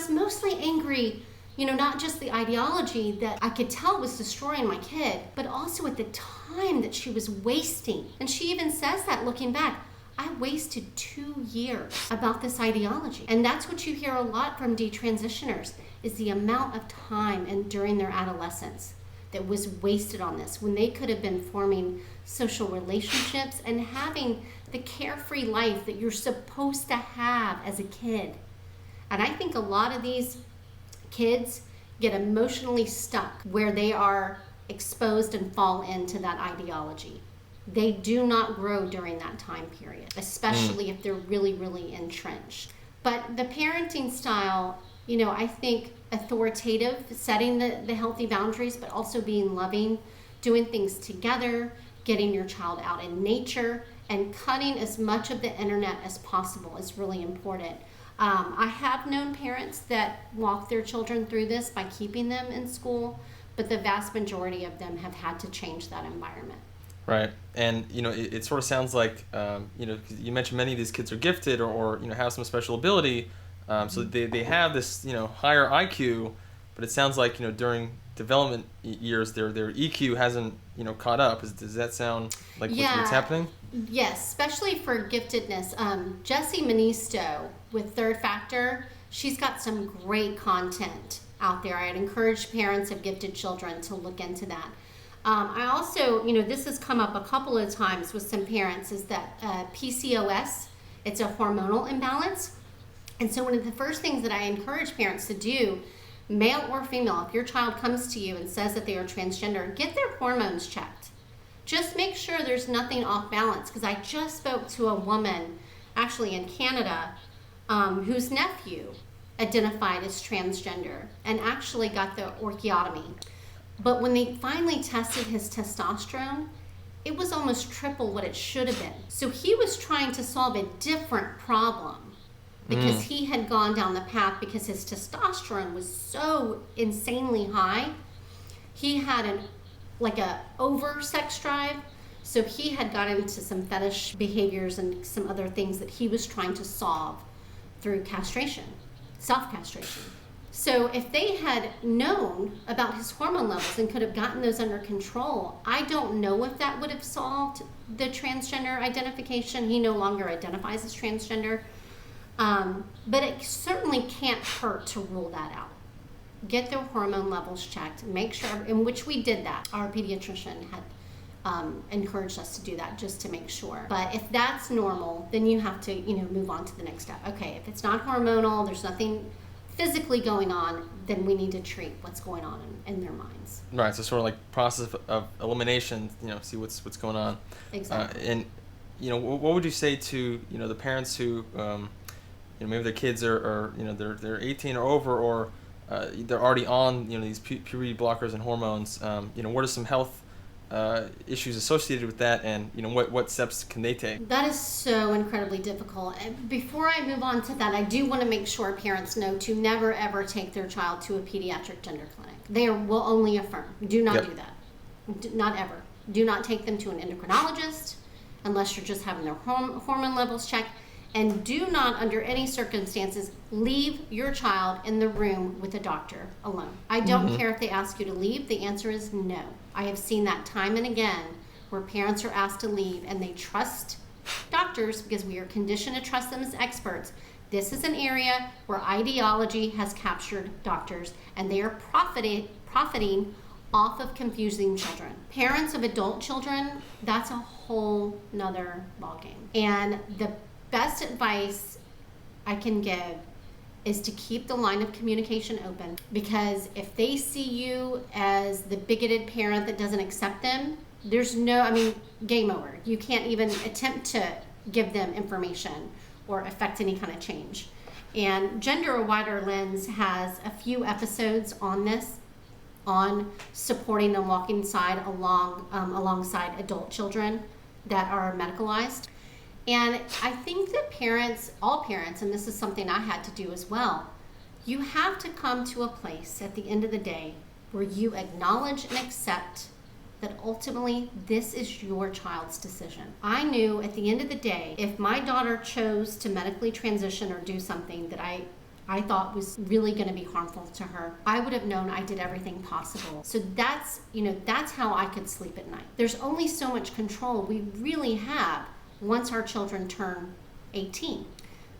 mostly angry, not just the ideology that I could tell was destroying my kid, but also at the time that she was wasting. And she even says that looking back. I wasted 2 years about this ideology. And that's what you hear a lot from detransitioners, is the amount of time and during their adolescence that was wasted on this, when they could have been forming social relationships and having the carefree life that you're supposed to have as a kid. And I think a lot of these kids get emotionally stuck where they are exposed and fall into that ideology. They do not grow during that time period, especially if they're really, really entrenched. But the parenting style, I think authoritative, setting the healthy boundaries, but also being loving, doing things together, getting your child out in nature, and cutting as much of the internet as possible is really important. I have known parents that walk their children through this by keeping them in school, but the vast majority of them have had to change that environment. Right. And, it sort of sounds like, you mentioned many of these kids are gifted or have some special ability. So they have this, higher IQ, but it sounds like, during development years, their EQ hasn't, caught up. Does that sound like what's happening? Yes, especially for giftedness. Jessie Monisto with Third Factor, she's got some great content out there. I'd encourage parents of gifted children to look into that. I also, this has come up a couple of times with some parents, is that PCOS, it's a hormonal imbalance. And so one of the first things that I encourage parents to do, male or female, if your child comes to you and says that they are transgender, get their hormones checked. Just make sure there's nothing off balance, because I just spoke to a woman, actually in Canada, whose nephew identified as transgender and actually got the orchiotomy. But when they finally tested his testosterone, it was almost triple what it should have been. So he was trying to solve a different problem because he had gone down the path because his testosterone was so insanely high. He had a over sex drive. So he had got into some fetish behaviors and some other things that he was trying to solve through castration, self-castration. So if they had known about his hormone levels and could have gotten those under control, I don't know if that would have solved the transgender identification. He no longer identifies as transgender. But it certainly can't hurt to rule that out. Get their hormone levels checked, make sure, in which we did that. Our pediatrician had encouraged us to do that just to make sure. But if that's normal, then you have to, move on to the next step. Okay, if it's not hormonal, there's nothing physically going on, then we need to treat what's going on in their minds. Right, so sort of like process of elimination, see what's going on. Exactly. And what would you say to the parents who maybe their kids are they're 18 or over, or they're already on these puberty blockers and hormones. What are some health issues associated with that, and what steps can they take? That is so incredibly difficult. Before I move on to that, I do want to make sure parents know to never ever take their child to a pediatric gender clinic. They will only affirm. Do not do that. Not ever. Do not take them to an endocrinologist unless you're just having their hormone levels checked. And do not, under any circumstances, leave your child in the room with a doctor alone. I don't care if they ask you to leave. The answer is no. I have seen that time and again where parents are asked to leave and they trust doctors because we are conditioned to trust them as experts. This is an area where ideology has captured doctors and they are profiting off of confusing children. Parents of adult children, that's a whole nother ballgame. And the best advice I can give is to keep the line of communication open, because if they see you as the bigoted parent that doesn't accept them, there's game over. You can't even attempt to give them information or affect any kind of change. And Gender A Wider Lens has a few episodes on this, on supporting and walking side alongside adult children that are medicalized. And I think that all parents, and this is something I had to do as well, you have to come to a place at the end of the day where you acknowledge and accept that ultimately this is your child's decision. I knew at the end of the day, if my daughter chose to medically transition or do something that I thought was really going to be harmful to her, I would have known I did everything possible. So that's how I could sleep at night. There's only so much control we really have once our children turn 18.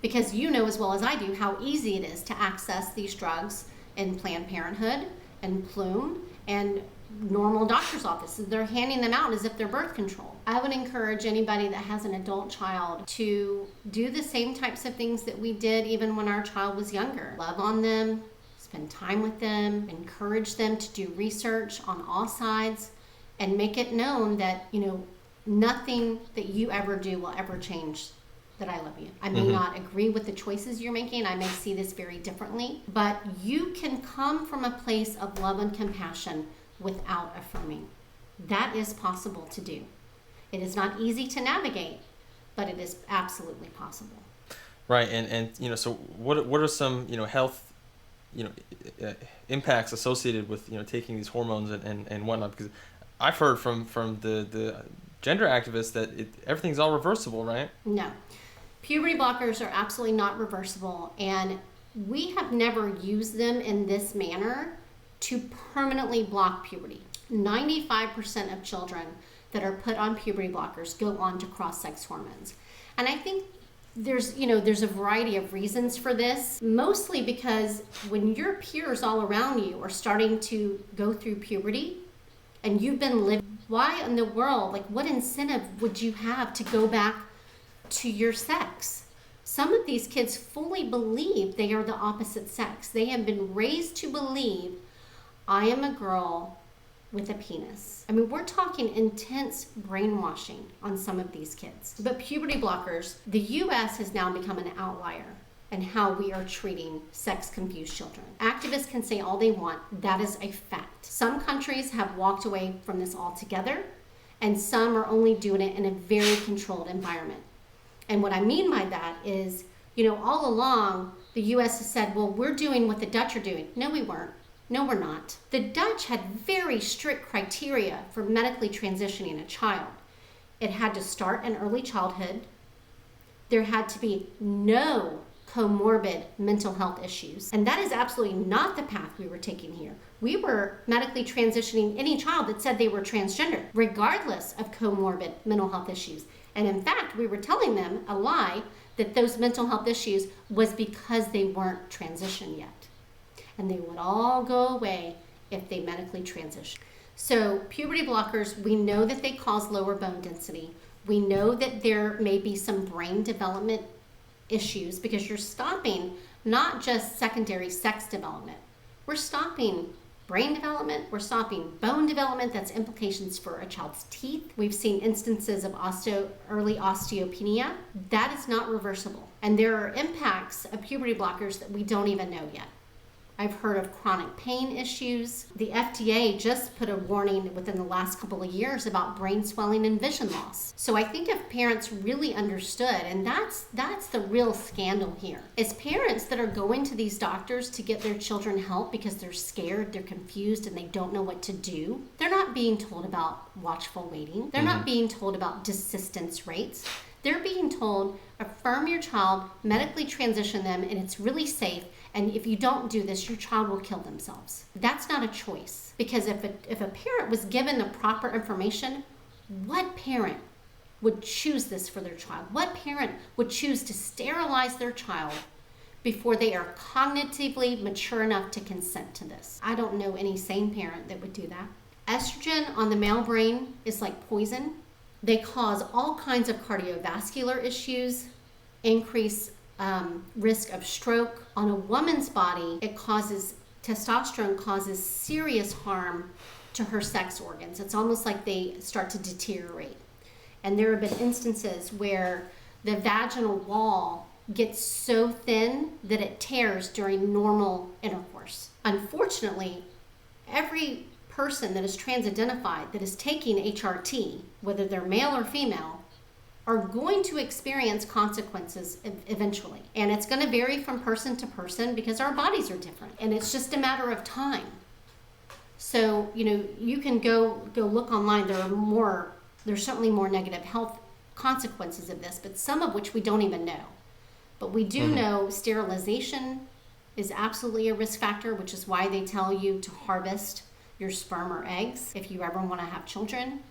Because you know as well as I do how easy it is to access these drugs in Planned Parenthood and Plume and normal doctor's offices. They're handing them out as if they're birth control. I would encourage anybody that has an adult child to do the same types of things that we did even when our child was younger. Love on them, spend time with them, encourage them to do research on all sides, and make it known that, nothing that you ever do will ever change that I love you. I may not agree with the choices you're making. I may see this very differently, but you can come from a place of love and compassion without affirming. That is possible to do. It is not easy to navigate, but it is absolutely possible. Right, and so what are some health impacts associated with taking these hormones and whatnot? Because I've heard from the gender activists that everything's all reversible, right? No. Puberty blockers are absolutely not reversible, and we have never used them in this manner to permanently block puberty. 95% of children that are put on puberty blockers go on to cross-sex hormones. And I think there's a variety of reasons for this, mostly because when your peers all around you are starting to go through puberty and you've been living, why in the world, what incentive would you have to go back to your sex? Some of these kids fully believe they are the opposite sex. They have been raised to believe, I am a girl with a penis. We're talking intense brainwashing on some of these kids. But puberty blockers, the U.S. has now become an outlier in how we are treating sex-confused children. Activists can say all they want. That is a fact. Some countries have walked away from this altogether, and some are only doing it in a very controlled environment. And what I mean by that is All along, the U.S. has said, well, we're doing what the Dutch are doing. No, we weren't. No, we're not. The Dutch had very strict criteria for medically transitioning a child. It had to start in early childhood. There had to be no comorbid mental health issues. And that is absolutely not the path we were taking here. We were medically transitioning any child that said they were transgender, regardless of comorbid mental health issues. And in fact, we were telling them a lie that those mental health issues was because they weren't transitioned yet. And they would all go away if they medically transitioned. So puberty blockers, we know that they cause lower bone density. We know that there may be some brain development issues because you're stopping not just secondary sex development. We're stopping brain development, we're stopping bone development. That's implications for a child's teeth. We've seen instances of early osteopenia. That is not reversible. And there are impacts of puberty blockers that we don't even know yet. I've heard of chronic pain issues. The FDA just put a warning within the last couple of years about brain swelling and vision loss. So I think if parents really understood, and that's the real scandal here, is parents that are going to these doctors to get their children help because they're scared, they're confused, and they don't know what to do. They're not being told about watchful waiting. They're not being told about desistance rates. They're being told, affirm your child, medically transition them, and it's really safe. And if you don't do this, your child will kill themselves. That's not a choice. Because if a parent was given the proper information, what parent would choose this for their child? What parent would choose to sterilize their child before they are cognitively mature enough to consent to this? I don't know any sane parent that would do that. Estrogen on the male brain is like poison. They cause all kinds of cardiovascular issues, increase risk of stroke. On a woman's body, testosterone causes serious harm to her sex organs. It's almost like they start to deteriorate. And there have been instances where the vaginal wall gets so thin that it tears during normal intercourse. Unfortunately, every person that is trans-identified that is taking HRT, whether they're male or female, are going to experience consequences eventually. And it's going to vary from person to person because our bodies are different. And it's just a matter of time. So, you can go look online. There's certainly more negative health consequences of this, but some of which we don't even know. But we do know sterilization is absolutely a risk factor, which is why they tell you to harvest your sperm or eggs if you ever want to have children.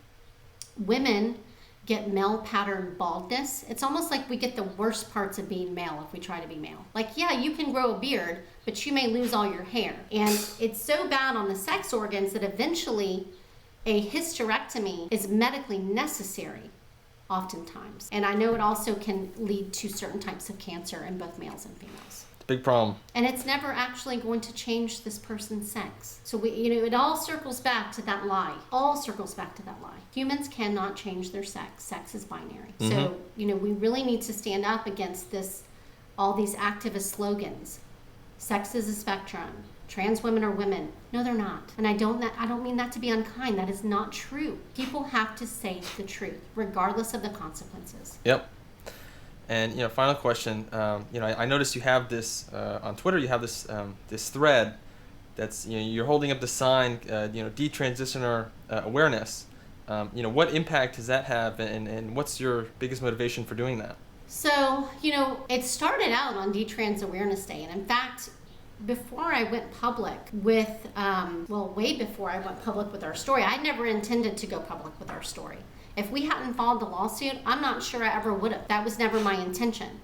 Women get male pattern baldness. It's almost like we get the worst parts of being male if we try to be male. Like, yeah, you can grow a beard, but you may lose all your hair. And it's so bad on the sex organs that eventually a hysterectomy is medically necessary oftentimes. And I know it also can lead to certain types of cancer in both males and females. Big problem. And it's never actually going to change this person's sex. So it all circles back to that lie. All circles back to that lie. Humans cannot change their sex. Sex is binary. So, we really need to stand up against all these activist slogans. Sex is a spectrum. Trans women are women. No, they're not. And I don't mean that to be unkind. That is not true. People have to say the truth, regardless of the consequences. Yep. And final question. I noticed you have this on Twitter. You have this thread that's you're holding up the sign. Detransitioner Awareness. What impact does that have, and what's your biggest motivation for doing that? So it started out on Detrans Awareness Day, and in fact, before I went public with, way before I went public with our story, I never intended to go public with our story. If we hadn't filed the lawsuit, I'm not sure I ever would have. That was never my intention.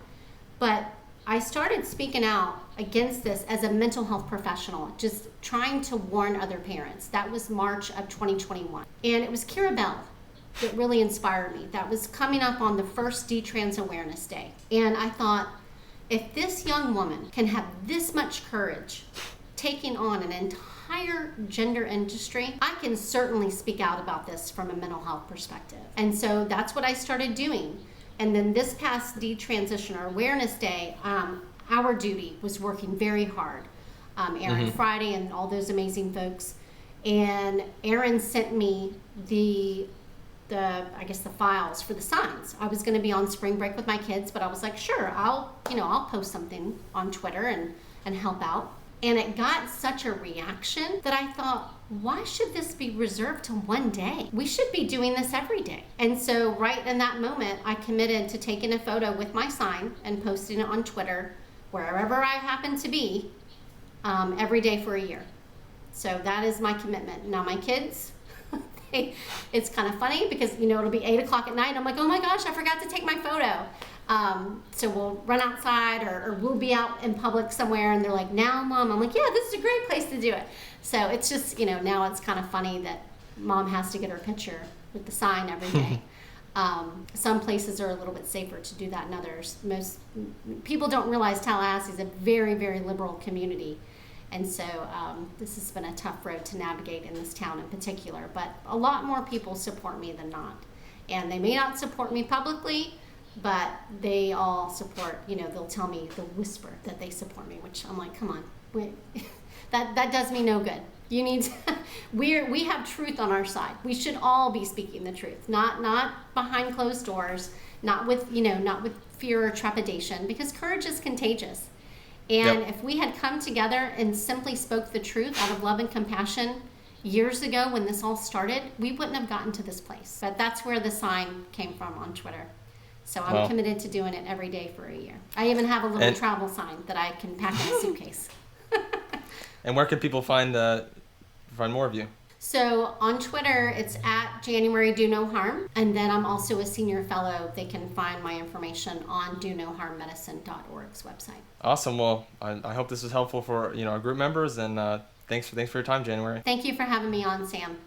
But I started speaking out against this as a mental health professional, just trying to warn other parents. That was March of 2021. And it was Kira Bell that really inspired me. That was coming up on the first Detrans Awareness Day. And I thought, if this young woman can have this much courage taking on an entire gender industry, I can certainly speak out about this from a mental health perspective. And so that's what I started doing. And then this past Detransitioner Awareness Day, our duty was working very hard. Aaron Friday and all those amazing folks. And Aaron sent me the the files for the signs. I was going to be on spring break with my kids, but I was like, sure, I'll post something on Twitter and help out. And it got such a reaction that I thought, why should this be reserved to one day? We should be doing this every day. And so right in that moment, I committed to taking a photo with my sign and posting it on Twitter, wherever I happen to be, every day for a year. So that is my commitment. Now my kids, it's kind of funny because, it'll be 8 o'clock at night. And I'm like, oh my gosh, I forgot to take my photo. So we'll run outside or we'll be out in public somewhere and they're like, now Mom, I'm like, yeah, this is a great place to do it. So it's just, now it's kind of funny that Mom has to get her picture with the sign every day. Some places are a little bit safer to do that than others. Most people don't realize Tallahassee is a very, very liberal community. And so this has been a tough road to navigate in this town in particular. But a lot more people support me than not. And they may not support me publicly, but they all support, they'll tell me, they'll whisper that they support me, which I'm like, come on, wait. that does me no good. You need to, we have truth on our side. We should all be speaking the truth, not behind closed doors, not with fear or trepidation, because courage is contagious. And Yep. if we had come together and simply spoke the truth out of love and compassion years ago when this all started, we wouldn't have gotten to this place. But that's where the sign came from on Twitter. So I'm committed to doing it every day for a year. I even have a little travel sign that I can pack in a suitcase. And where can people find more of you? So on Twitter, it's at January Do No Harm. And then I'm also a senior fellow. They can find my information on donoharmmedicine.org's website. Awesome. Well, I hope this was helpful for our group members, and thanks for your time, January. Thank you for having me on, Sam.